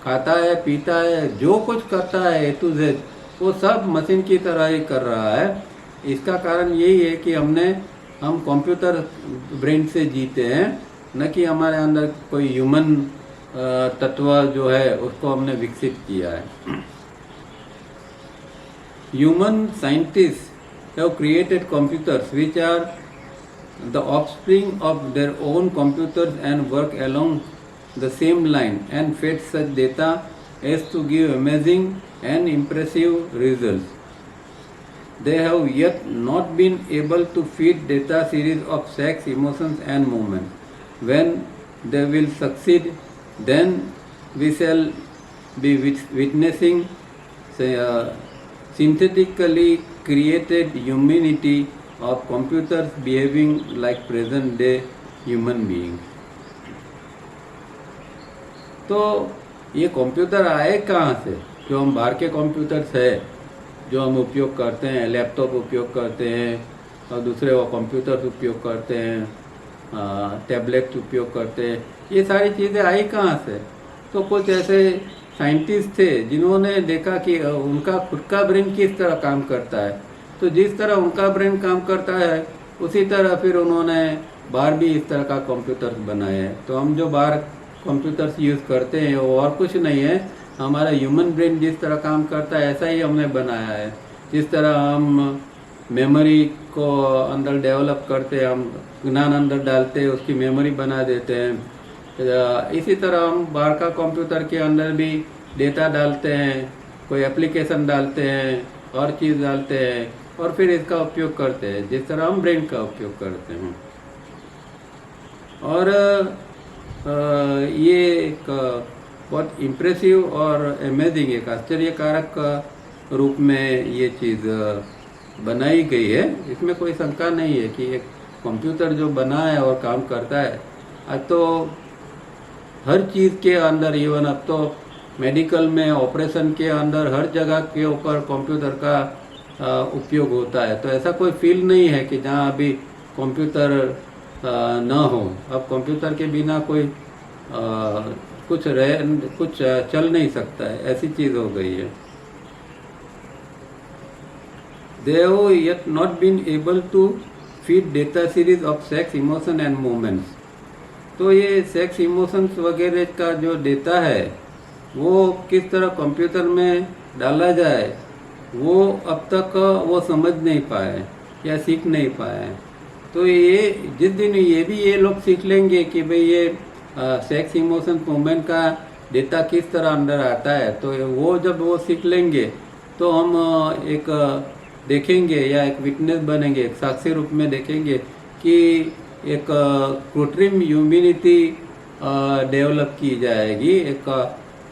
खाता है, पीता है, जो कुछ करता है ए टू जेड वो सब मशीन की तरह ही कर रहा है। इसका कारण यही है कि हम कंप्यूटर ब्रेन से जीते हैं, न कि हमारे अंदर कोई ह्यूमन तत्व जो है उसको हमने विकसित किया है। Human scientist have created computers which are the offspring of their own computers and work along the same line and fed such data as to give amazing and impressive results. They have yet not been able to feed data series of sex, emotions and movements. When they will succeed, then we shall be witnessing synthetically created humanity of computers behaving like present day human beings. तो ये computer आए कहाँ से? जो हम बाहर के computers है जो हम उपयोग करते हैं, लैपटॉप उपयोग करते हैं और दूसरे वो कंप्यूटर्स उपयोग करते हैं, टैबलेट उपयोग करते हैं, ये सारी चीज़ें आई कहाँ से? तो कुछ ऐसे साइंटिस्ट थे जिन्होंने देखा कि उनका खुद का ब्रेन किस तरह काम करता है, तो जिस तरह उनका ब्रेन काम करता है उसी तरह फिर उन्होंने बाहर भी इस तरह का कंप्यूटर बनाए हैं। तो हम जो बाहर कंप्यूटर्स यूज़ करते हैं वो और कुछ नहीं है, हमारा ह्यूमन ब्रेन जिस तरह काम करता है ऐसा ही हमने बनाया है। जिस तरह हम मेमोरी को अंदर डेवलप करते हैं, हम ज्ञान अंदर डालते हैं, उसकी मेमोरी बना देते हैं, इसी तरह हम बाहर का कंप्यूटर के अंदर भी डेटा डालते हैं, कोई एप्लीकेशन डालते हैं और चीज़ डालते हैं और फिर इसका उपयोग करते हैं जिस तरह हम ब्रेन का उपयोग करते हैं। और ये एक बहुत इम्प्रेसिव और अमेजिंग, एक आश्चर्यकारक रूप में ये चीज़ बनाई गई है। इसमें कोई शंका नहीं है कि एक कंप्यूटर जो बना है और काम करता है, आज तो हर चीज़ के अंदर, इवन अब तो मेडिकल में ऑपरेशन के अंदर हर जगह के ऊपर कंप्यूटर का उपयोग होता है। तो ऐसा कोई फील्ड नहीं है कि जहाँ अभी कंप्यूटर ना हो। अब कंप्यूटर के बिना कोई कुछ चल नहीं सकता है, ऐसी चीज़ हो गई है। They have yet not been able to feed data series of sex, emotion and movements. तो ये सेक्स, इमोशंस वगैरह का जो डेटा है वो किस तरह कंप्यूटर में डाला जाए वो अब तक वो समझ नहीं पाए या सीख नहीं पाए। तो ये जिस दिन ये लोग सीख लेंगे कि भाई ये सेक्स, इमोशन, मूवमेंट का डेटा किस तरह अंदर आता है, तो वो जब वो सीख लेंगे तो हम एक देखेंगे या एक विटनेस बनेंगे, एक साक्षी रूप में देखेंगे कि एक कृत्रिम ह्यूमैनिटी डेवलप की जाएगी, एक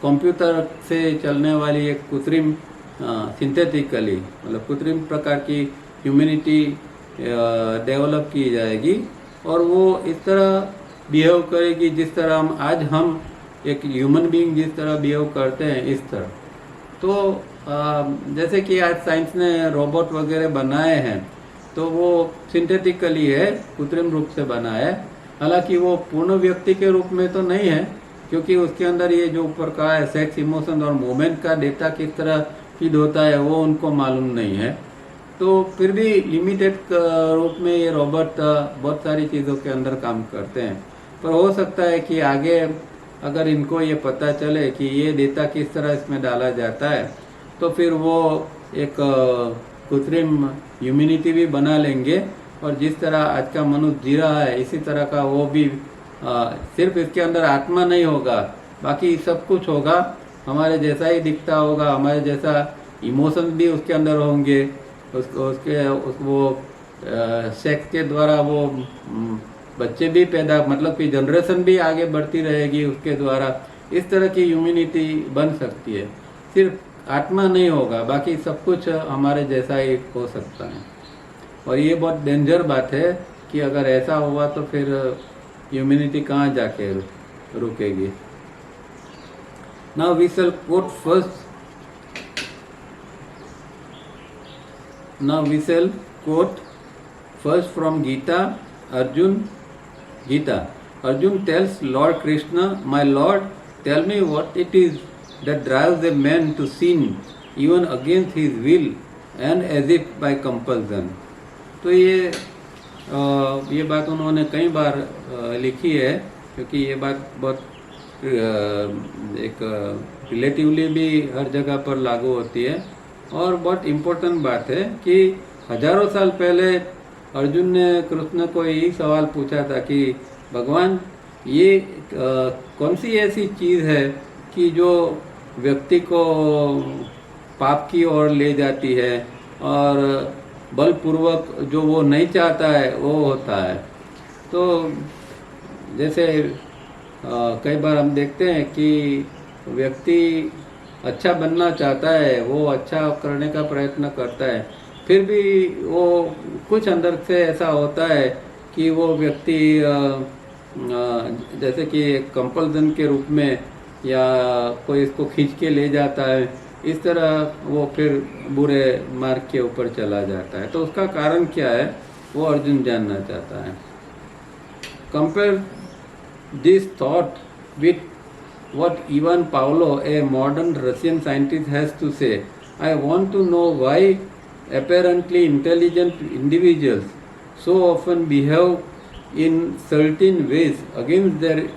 कंप्यूटर से चलने वाली एक कृत्रिम सिंथेटिकली, मतलब कृत्रिम प्रकार की ह्यूमैनिटी डेवलप की जाएगी और वो इस तरह बिहेव करेगी जिस तरह हम एक ह्यूमन बीइंग जिस तरह बिहेव करते हैं इस तरह। तो जैसे कि आज साइंस ने रोबोट वगैरह बनाए हैं तो वो सिंथेटिकली है, कृत्रिम रूप से बना है। हालांकि वो पूर्ण व्यक्ति के रूप में तो नहीं है, क्योंकि उसके अंदर ये जो ऊपर का है सेक्स, इमोशन और मूवमेंट का डेटा किस तरह फीड होता है वो उनको मालूम नहीं है। तो फिर भी लिमिटेड रूप में ये रोबोट बहुत सारी चीज़ों के अंदर काम करते हैं। पर हो सकता है कि आगे अगर इनको ये पता चले कि ये डेटा किस तरह इसमें डाला जाता है तो फिर वो एक कृत्रिम ह्यूमैनिटी भी बना लेंगे और जिस तरह आज का मनुष्य जी रहा है इसी तरह का वो भी सिर्फ इसके अंदर आत्मा नहीं होगा, बाकी सब कुछ होगा, हमारे जैसा ही दिखता होगा, हमारे जैसा इमोशंस भी उसके अंदर होंगे, वो सेक्स के द्वारा वो बच्चे भी पैदा, मतलब कि जनरेशन भी आगे बढ़ती रहेगी उसके द्वारा। इस तरह की ह्यूमैनिटी बन सकती है, सिर्फ आत्मा नहीं होगा, बाकी सब कुछ हमारे जैसा ही हो सकता है। और ये बहुत डेंजर बात है कि अगर ऐसा हुआ तो फिर ह्यूमैनिटी कहाँ जाके रुकेगी। Now we shall quote first from Gita. Arjun tells Lord Krishna, "My Lord, tell me what it is that drives a man to sin even against his will and as if by compulsion." तो ये बात उन्होंने कई बार लिखी है, क्योंकि ये बात बहुत एक रिलेटिवली भी हर जगह पर लागू होती है और बहुत इम्पोर्टेंट बात है कि हजारों साल पहले अर्जुन ने कृष्ण को यही सवाल पूछा था कि भगवान ये कौन सी ऐसी चीज़ है कि जो व्यक्ति को पाप की ओर ले जाती है और बलपूर्वक जो वो नहीं चाहता है वो होता है। तो जैसे कई बार हम देखते हैं कि व्यक्ति अच्छा बनना चाहता है, वो अच्छा करने का प्रयत्न करता है, फिर भी वो कुछ अंदर से ऐसा होता है कि वो व्यक्ति जैसे कि कंपल्सन के रूप में या कोई इसको खींच के ले जाता है, इस तरह वो फिर बुरे मार्ग के ऊपर चला जाता है। तो उसका कारण क्या है वो अर्जुन जानना चाहता है। Compare this thought with what Ivan Pavlov, a modern Russian scientist, has to say. I want to know why apparently intelligent individuals so often behave in certain ways against their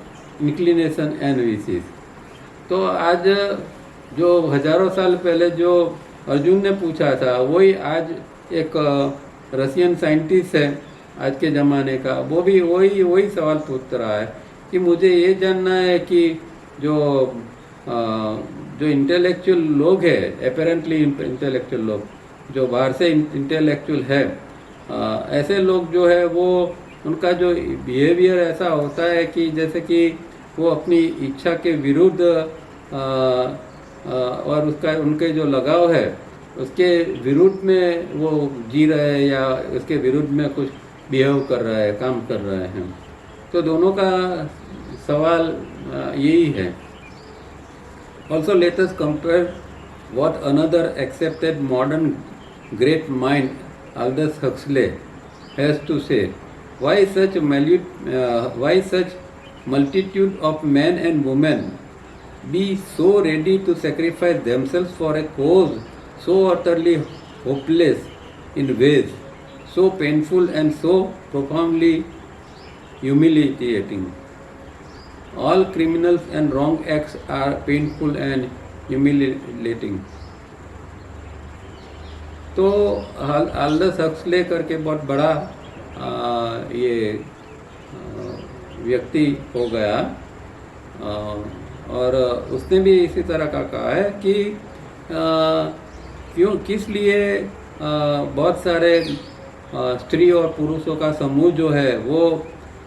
inclination and wishes. तो आज जो हजारों साल पहले जो अर्जुन ने पूछा था वही आज एक रशियन साइंटिस्ट है आज के ज़माने का, वो भी वही सवाल पूछ रहा है कि मुझे ये जानना है कि जो इंटेलेक्चुअल लोग है, अपेरेंटली इंटेलेक्चुअल लोग, जो बाहर से इंटेलेक्चुअल है, ऐसे लोग जो है वो उनका जो बिहेवियर ऐसा होता है कि जैसे कि वो अपनी इच्छा के विरुद्ध और उसका उनके जो लगाव है उसके विरुद्ध में वो जी रहे हैं या उसके विरुद्ध में कुछ बिहेव कर रहा है, काम कर रहे हैं। तो दोनों का सवाल यही है। Also let us compare what another accepted modern great mind, Aldous Huxley, has to say. Why such multitude of men and women be so ready to sacrifice themselves for a cause so utterly hopeless in ways so painful and so profoundly humiliating. All criminals and wrong acts are painful and humiliating. तो Aldous Huxley करके बहुत बड़ा ये व्यक्ति हो गया और उसने भी इसी तरह का कहा है कि क्यों किस लिए बहुत सारे स्त्री और पुरुषों का समूह जो है वो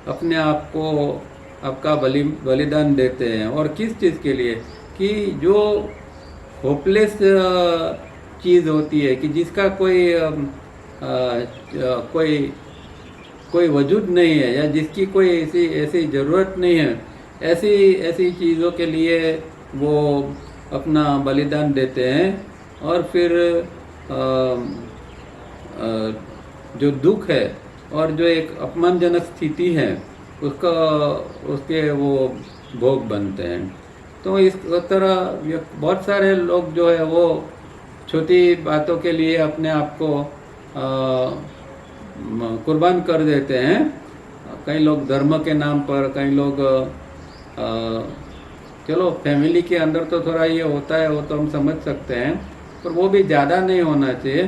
अपने आप को आपका बलिदान देते हैं, और किस चीज़ के लिए कि जो होपलेस चीज़ होती है कि जिसका कोई वजूद नहीं है या जिसकी कोई ऐसी ज़रूरत नहीं है, ऐसी चीज़ों के लिए वो अपना बलिदान देते हैं। और फिर जो दुख है और जो एक अपमानजनक स्थिति है उसके वो भोग बनते हैं। तो इस तरह बहुत सारे लोग जो है वो छोटी बातों के लिए अपने आप को कुर्बान कर देते हैं। कई लोग धर्म के नाम पर, कई लोग चलो फैमिली के अंदर तो थोड़ा ये होता है, वो तो हम समझ सकते हैं, पर वो भी ज़्यादा नहीं होना चाहिए,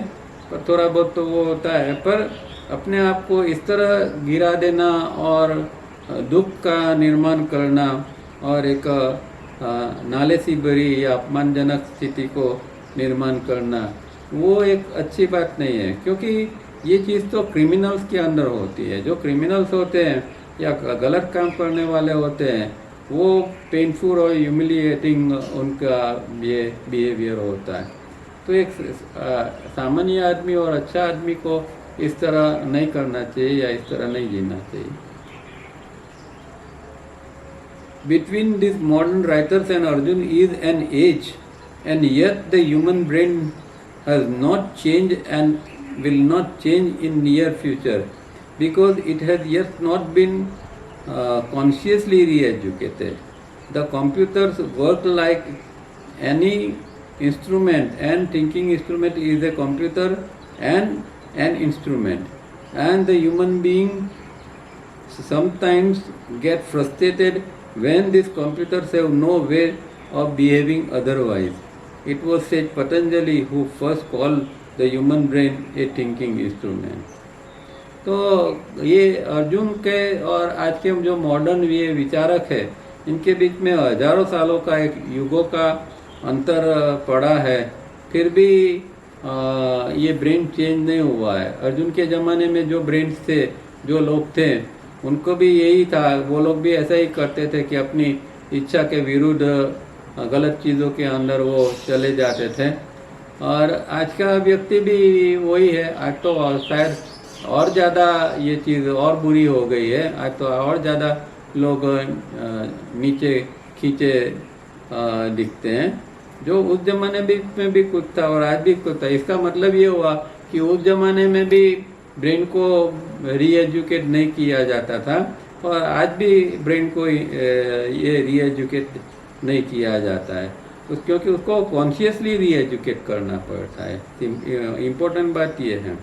पर थोड़ा बहुत तो वो होता है। पर अपने आप को इस तरह गिरा देना और दुख का निर्माण करना और एक नालेसी भरी या अपमानजनक स्थिति को निर्माण करना, वो एक अच्छी बात नहीं है, क्योंकि ये चीज़ तो क्रिमिनल्स के अंदर होती है। जो क्रिमिनल्स होते हैं या गलत काम करने वाले होते हैं वो पेनफुल और ह्यूमिलिएटिंग उनका ये बिहेवियर होता है। तो एक सामान्य आदमी और अच्छा आदमी को इस तरह नहीं करना चाहिए या इस तरह नहीं जीना चाहिए। Between these modern writers and Arjun is an age, and yet the human brain has not changed and will not change in near future, because it has yet not been consciously re-educated. The computers work like any instrument, and thinking instrument is a computer and an instrument, and the human being sometimes get frustrated when these computers have no way of behaving otherwise. It was said Patanjali who first called the human brain a thinking instrument. तो ये अर्जुन के और आज के जो modern ये विचारक है, इनके बीच में हजारों सालों का एक युगों का अंतर पड़ा है, फिर भी ये ब्रेन चेंज नहीं हुआ है। अर्जुन के ज़माने में जो ब्रेन थे, जो लोग थे, उनको भी यही था, वो लोग भी ऐसा ही करते थे कि अपनी इच्छा के विरुद्ध गलत चीज़ों के अंदर वो चले जाते थे। और आज का व्यक्ति भी वही है। आज तो शायद और ज़्यादा ये चीज़ और बुरी हो गई है। आज तो और ज़्यादा लोग नीचे खींचे दिखते हैं। जो उस ज़माने में भी कुछ था और आज भी कुछ था। इसका मतलब ये हुआ कि उस ज़माने में भी ब्रेन को रीएजुकेट नहीं किया जाता था और आज भी ब्रेन को ये रीएजुकेट नहीं किया जाता है, क्योंकि उसको कॉन्शियसली रीएजुकेट करना पड़ता है। इम्पोर्टेंट बात ये है।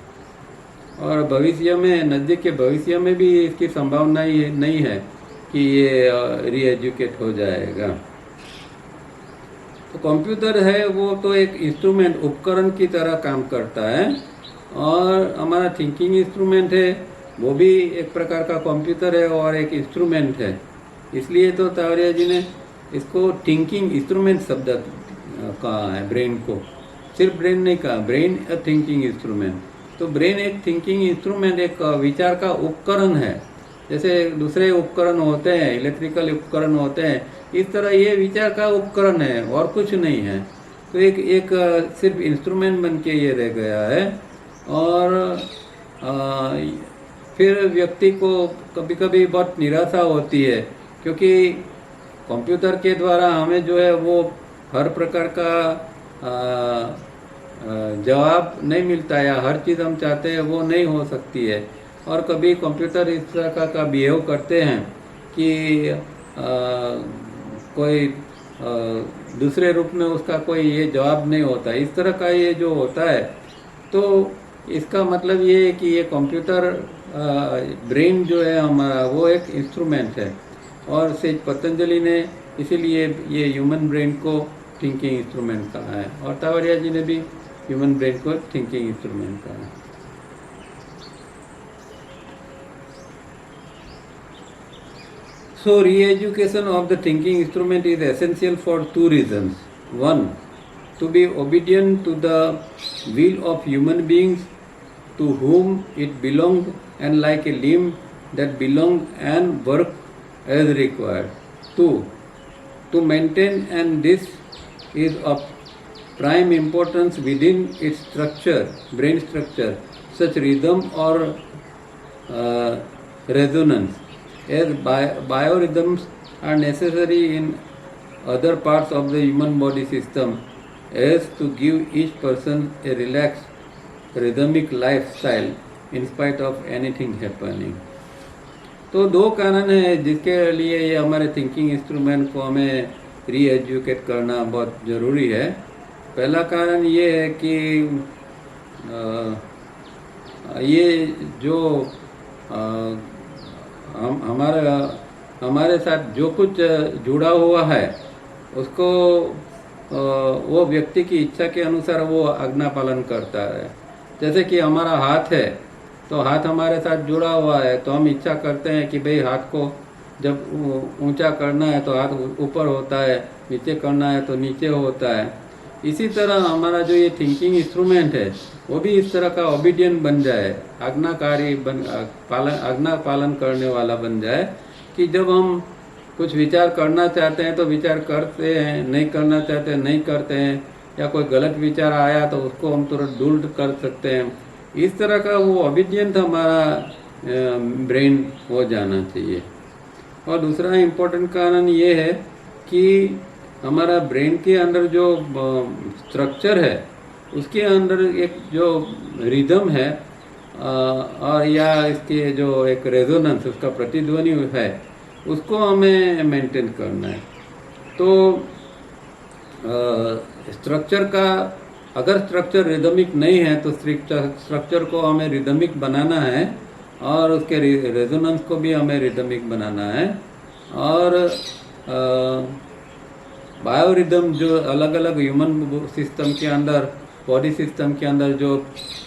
और भविष्य में, नज़दीक के भविष्य में भी इसकी संभावना नहीं है कि ये रीएजुकेट हो जाएगा। तो कंप्यूटर है वो तो एक इंस्ट्रूमेंट, उपकरण की तरह काम करता है। और हमारा थिंकिंग इंस्ट्रूमेंट है, वो भी एक प्रकार का कंप्यूटर है और एक इंस्ट्रूमेंट है। इसलिए तो तावरिया जी ने इसको थिंकिंग इंस्ट्रूमेंट शब्द कहा है ब्रेन को। सिर्फ ब्रेन नहीं कहा, ब्रेन अ थिंकिंग इंस्ट्रूमेंट। तो ब्रेन एक थिंकिंग इंस्ट्रूमेंट, एक विचार का उपकरण है। जैसे दूसरे उपकरण होते हैं, इलेक्ट्रिकल उपकरण होते हैं, इस तरह ये विचार का उपकरण है और कुछ नहीं है। तो एक सिर्फ इंस्ट्रूमेंट बन के ये रह गया है। और फिर व्यक्ति को कभी कभी बहुत निराशा होती है, क्योंकि कंप्यूटर के द्वारा हमें जो है वो हर प्रकार का जवाब नहीं मिलता, या हर चीज़ हम चाहते हैं वो नहीं हो सकती है। और कभी कंप्यूटर इस तरह का बिहेव करते हैं कि कोई दूसरे रूप में उसका कोई ये जवाब नहीं होता। इस तरह का ये जो होता है, तो इसका मतलब ये है कि ये कंप्यूटर ब्रेन जो है हमारा, वो एक इंस्ट्रूमेंट है। और सेज पतंजलि ने इसीलिए ये ह्यूमन ब्रेन को थिंकिंग इंस्ट्रूमेंट कहा है, और तावरिया जी ने भी ह्यूमन ब्रेन को थिंकिंग इंस्ट्रूमेंट कहा है। So re-education of the thinking instrument is essential for two reasons. One, to be obedient to the will of human beings to whom it belongs, and like a limb that belongs and work as required. Two, to maintain, and this is of prime importance within its structure, brain structure, such rhythm or resonance, as biorhythms are necessary in other parts of the human body system, as to give each person a relaxed, rhythmic lifestyle in spite of anything happening. तो दो कारण है जिसके लिए ये हमारे thinking instrument को हमें रीएजुकेट करना बहुत ज़रूरी है। पहला कारण ये है कि ये जो हमारे साथ जो कुछ जुड़ा हुआ है उसको वो व्यक्ति की इच्छा के अनुसार वो आज्ञा पालन करता है। जैसे कि हमारा हाथ है, तो हाथ हमारे साथ जुड़ा हुआ है, तो हम इच्छा करते हैं कि भाई हाथ को जब ऊंचा करना है तो हाथ ऊपर होता है, नीचे करना है तो नीचे होता है। इसी तरह हमारा जो ये थिंकिंग इंस्ट्रूमेंट है वो भी इस तरह का ओबीडियंट बन जाए, आज्ञाकारी आज्ञा पालन करने वाला बन जाए, कि जब हम कुछ विचार करना चाहते हैं तो विचार करते हैं, नहीं करना चाहते हैं नहीं करते हैं, या कोई गलत विचार आया तो उसको हम तुरंत दूर कर सकते हैं। इस तरह का वो ओबीडियंट हमारा ब्रेन हो जाना चाहिए। और दूसरा इम्पोर्टेंट कारण ये है कि हमारा ब्रेन के अंदर जो स्ट्रक्चर है उसके अंदर एक जो रिदम है और या इसके जो एक रेजोनेंस, उसका प्रतिध्वनि है, उसको हमें मेंटेन करना है। तो स्ट्रक्चर का, अगर स्ट्रक्चर रिदमिक नहीं है तो स्ट्रक्चर को हमें रिदमिक बनाना है और उसके रेजोनेंस को भी हमें रिदमिक बनाना है। और बायोरिदम जो अलग अलग ह्यूमन सिस्टम के अंदर, बॉडी सिस्टम के अंदर जो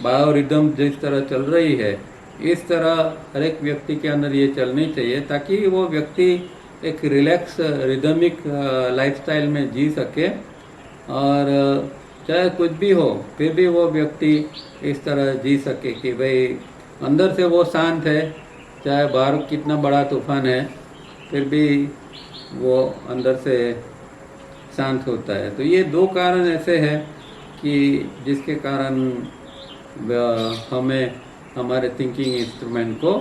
बायोरिदम जिस तरह चल रही है, इस तरह हर एक व्यक्ति के अंदर ये चलनी चाहिए, ताकि वो व्यक्ति एक रिलैक्स रिदमिक लाइफस्टाइल में जी सके और चाहे कुछ भी हो फिर भी वो व्यक्ति इस तरह जी सके कि भाई अंदर से वो शांत है, चाहे बाहर कितना बड़ा तूफान है फिर भी वो अंदर से शांत होता है। तो ये दो कारण ऐसे हैं कि जिसके कारण हमें हमारे थिंकिंग इंस्ट्रूमेंट को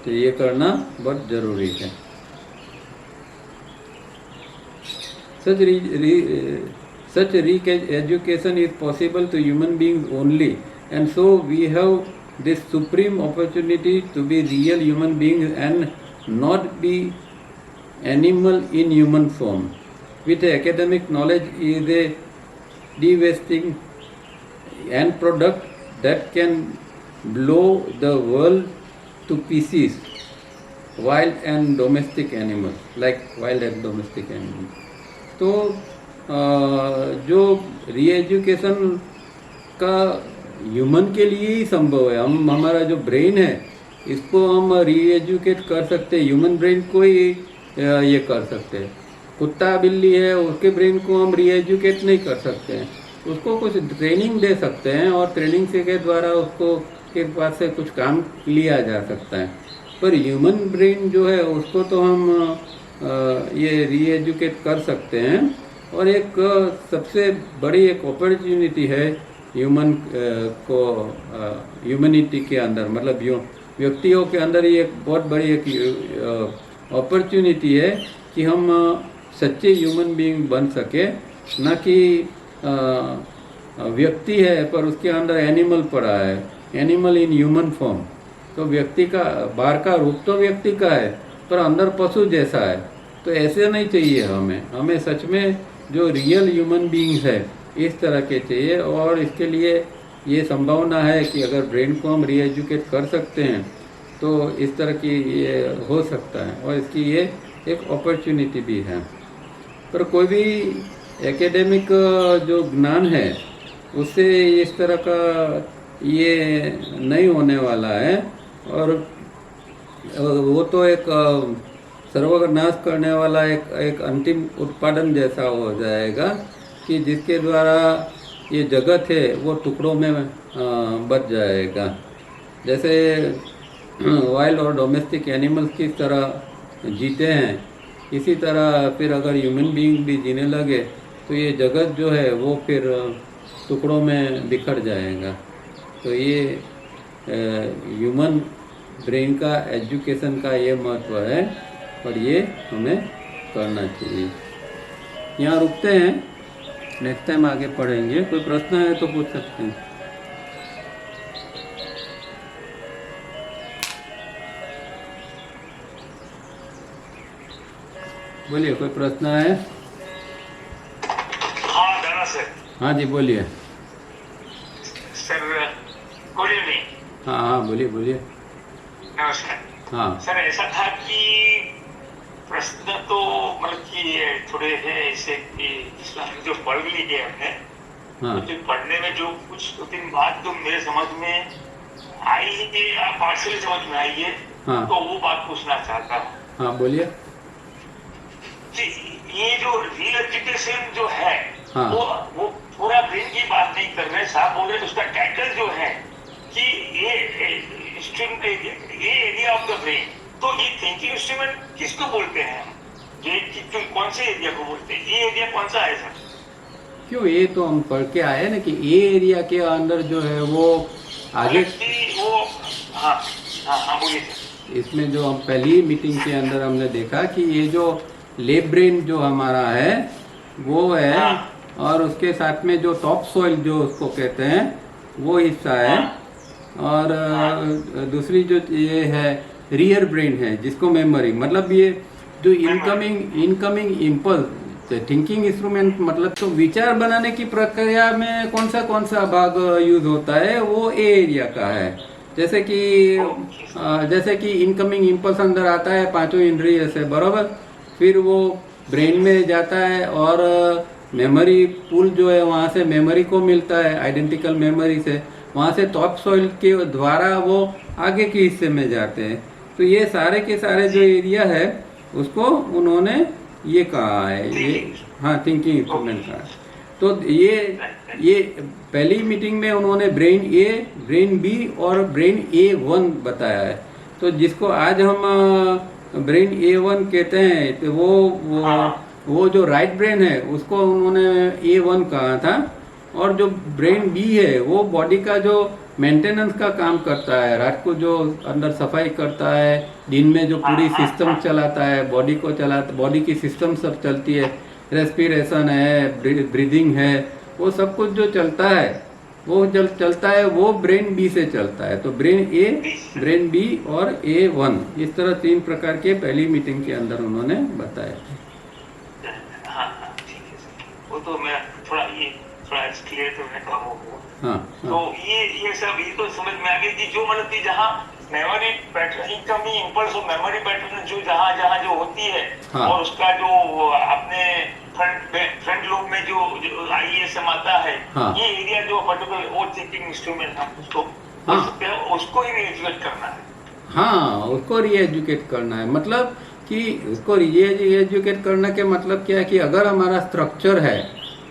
तो ये करना बहुत ज़रूरी है। Such re-education is possible to human beings only, and so we have this supreme opportunity to be real human beings and not be animal in human form. With academic knowledge is a devastating end product that can blow the world to pieces. Wild and domestic animals, like wild and domestic animals. तो जो re-education का human के लिए ही संभव है। हम हमारा जो ब्रेन है इसको हम रीएजुकेट कर सकते हैं, ह्यूमन ब्रेन को ही ये कर सकते हैं। कुत्ता बिल्ली है उसके ब्रेन को हम रीएजुकेट नहीं कर सकते हैं, उसको कुछ ट्रेनिंग दे सकते हैं और ट्रेनिंग से के द्वारा उसको के पास से कुछ काम लिया जा सकता है। पर ह्यूमन ब्रेन जो है उसको तो हम ये रीएजुकेट कर सकते हैं। और एक सबसे बड़ी एक अपॉर्चुनिटी है ह्यूमन को ह्यूमनिटी के अंदर, मतलब व्यक्तियों के अंदर ये एक बहुत बड़ी एक अपॉर्चुनिटी है कि हम सच्चे ह्यूमन बीइंग बन सके, न कि व्यक्ति है पर उसके अंदर एनिमल पड़ा है, एनिमल इन ह्यूमन फॉर्म। तो व्यक्ति का बाहर का रूप तो व्यक्ति का है पर अंदर पशु जैसा है। तो ऐसे नहीं चाहिए हमें सच में जो रियल ह्यूमन बीइंग्स है इस तरह के चाहिए। और इसके लिए ये संभावना है कि अगर ब्रेन को हम रीएजुकेट कर सकते हैं तो इस तरह की ये हो सकता है और इसकी ये एक अपॉर्चुनिटी भी है। पर कोई भी एकेडमिक जो ज्ञान है उससे इस तरह का ये नहीं होने वाला है और वो तो एक सर्वनाश करने वाला एक अंतिम उत्पादन जैसा हो जाएगा कि जिसके द्वारा ये जगत है वो टुकड़ों में बच जाएगा। जैसे वाइल्ड और डोमेस्टिक एनिमल्स किस तरह जीते हैं इसी तरह फिर अगर ह्यूमन बीइंग भी जीने लगे तो ये जगत जो है वो फिर टुकड़ों में बिखर जाएगा। तो ये ह्यूमन ब्रेन का एजुकेशन का ये महत्व है और ये हमें करना चाहिए। यहाँ रुकते हैं, नेक्स्ट टाइम आगे पढ़ेंगे। कोई प्रश्न है तो पूछ सकते हैं। बोलिए, कोई प्रश्न है? हाँ दादा सर। हाँ जी बोलिए। Sir good evening. हाँ बोलिए बोलिए। नमस्कार। हाँ सर ऐसा था कि प्रश्न तो मतलब कि थोड़े हैं ऐसे कि इस्लाम जो पढ़ लिए हमने, हाँ तो पढ़ने में जो कुछ 2-3 बात तो मेरे समझ में आई है या पार्शियल समझ में आई है, हाँ तो वो बात पूछना चाहता हूँ। हाँ बोलिए। कि ये जो रियल एजुकेशन जो है हाँ। वो पूरा ब्रेन की बात नहीं कर रहे, साहब बोल रहे उसका टाइटल जो है कि ये एरिया ऑफ द ब्रेन। तो ये थिंकिंग इंस्ट्रूमेंट किसको बोलते हैं? ये कौन से एरिया को बोलते हैं? ये एरिया कौन सा है सर? क्यों, ये तो हम पढ़ के आए ना कि ये एरिया के अंदर जो है वो आगे वो हाँ हाँ हाँ बोलिए सर। इसमें जो हम पहली मीटिंग के अंदर हमने देखा कि ये जो लेब ब्रेन जो हमारा है वो है, हाँ। और उसके साथ में जो टॉप सॉइल जो उसको कहते हैं वो हिस्सा है, और दूसरी जो ये है रियर ब्रेन है जिसको मेमोरी, मतलब ये जो इनकमिंग इम्पल्स थिंकिंग इंस्ट्रूमेंट, मतलब तो विचार बनाने की प्रक्रिया में कौन सा भाग यूज होता है वो ए एरिया का है। जैसे कि इनकमिंग इम्पल्स अंदर आता है पांचों इंद्रिय से, बराबर, फिर वो ब्रेन में जाता है और मेमोरी पूल जो है वहाँ से मेमोरी को मिलता है, आइडेंटिकल मेमोरी से, वहाँ से टॉप सॉइल के द्वारा वो आगे के हिस्से में जाते हैं। तो ये सारे के सारे जो एरिया है उसको उन्होंने ये कहा है, ये हाँ थिंकिंग इंस्ट्रूमेंट का है। तो ये पहली मीटिंग में उन्होंने ब्रेन ए, ब्रेन बी और ब्रेन A1 बताया है। तो जिसको आज हम ब्रेन A1 कहते हैं, तो वो जो राइट ब्रेन है उसको उन्होंने A1 कहा था, और जो ब्रेन बी है वो बॉडी का जो मेंटेनेंस का काम करता है, रात को जो अंदर सफाई करता है, दिन में जो पूरी सिस्टम चलाता है, बॉडी की सिस्टम सब चलती है, रेस्पिरेशन है, ब्रीदिंग है, वो सब कुछ जो चलता है वो चलता है वो ब्रेन बी से चलता है। तो ब्रेन ए, ब्रेन बी और A1, इस तरह 3 प्रकार के पहली मीटिंग के अंदर उन्होंने बताया। हाँ ठीक है सर, वो तो मैं थोड़ा क्लियर तो मैं कहा वो। हाँ, तो ये सब ये तो समझ में आ गई कि जो मतलब कि जहाँ मेमोरी पैटर्न, इनकमिंग इम्पल्स और मेमोरी पैटर्न जो जहाँ जो होती है, हाँ। और उसका जो अपने फ्रंट लोब में जो ISM आता है, हाँ। ये एरिया जो पर्टिकुलर वो चेकिंग इंस्ट्रूमेंट है उसको हाँ। उसको ही रीएजुकेट करना है। हाँ, उसको रीएजुकेट करना है, मतलब कि उसको रीएजुकेट करना के मतलब क्या है कि अगर हमारा स्ट्रक्चर है,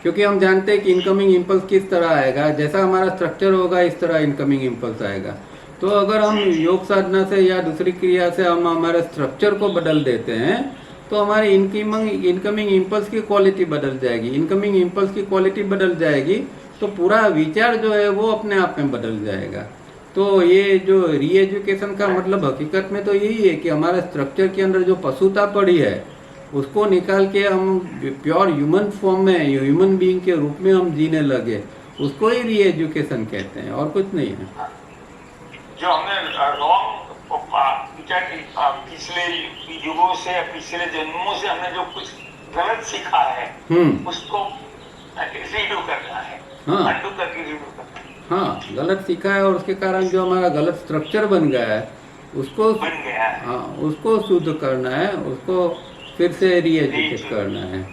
क्योंकि हम जानते हैं कि इनकमिंग इम्पल्स किस तरह आएगा, जैसा हमारा स्ट्रक्चर होगा इस तरह इनकमिंग इम्पल्स आएगा। तो अगर हम योग साधना से या दूसरी क्रिया से हम हमारे स्ट्रक्चर को बदल देते हैं तो हमारी इनकमिंग इम्पल्स की क्वालिटी बदल जाएगी। इनकमिंग इम्पल्स की क्वालिटी बदल जाएगी तो पूरा विचार जो है वो अपने आप में बदल जाएगा। तो ये जो रीएजुकेशन का मतलब हकीकत में तो यही है कि हमारे स्ट्रक्चर के अंदर जो पशुता पड़ी है उसको निकाल के हम प्योर ह्यूमन फॉर्म में, ह्यूमन बीइंग के रूप में हम जीने लगे, उसको ही रीएजुकेशन कहते हैं, और कुछ नहीं है। जो हमने रॉन्ग पिछले युगों से, पिछले जन्मों से हमने जो कुछ गलत सीखा है उसको रीडू करना है, अंडू करके रीडू करना है। हाँ, गलत सीखा है और उसके कारण जो हमारा गलत स्ट्रक्चर बन गया है उसको हाँ उसको शुद्ध करना है, उसको फिर से रीएजुकेट करना है।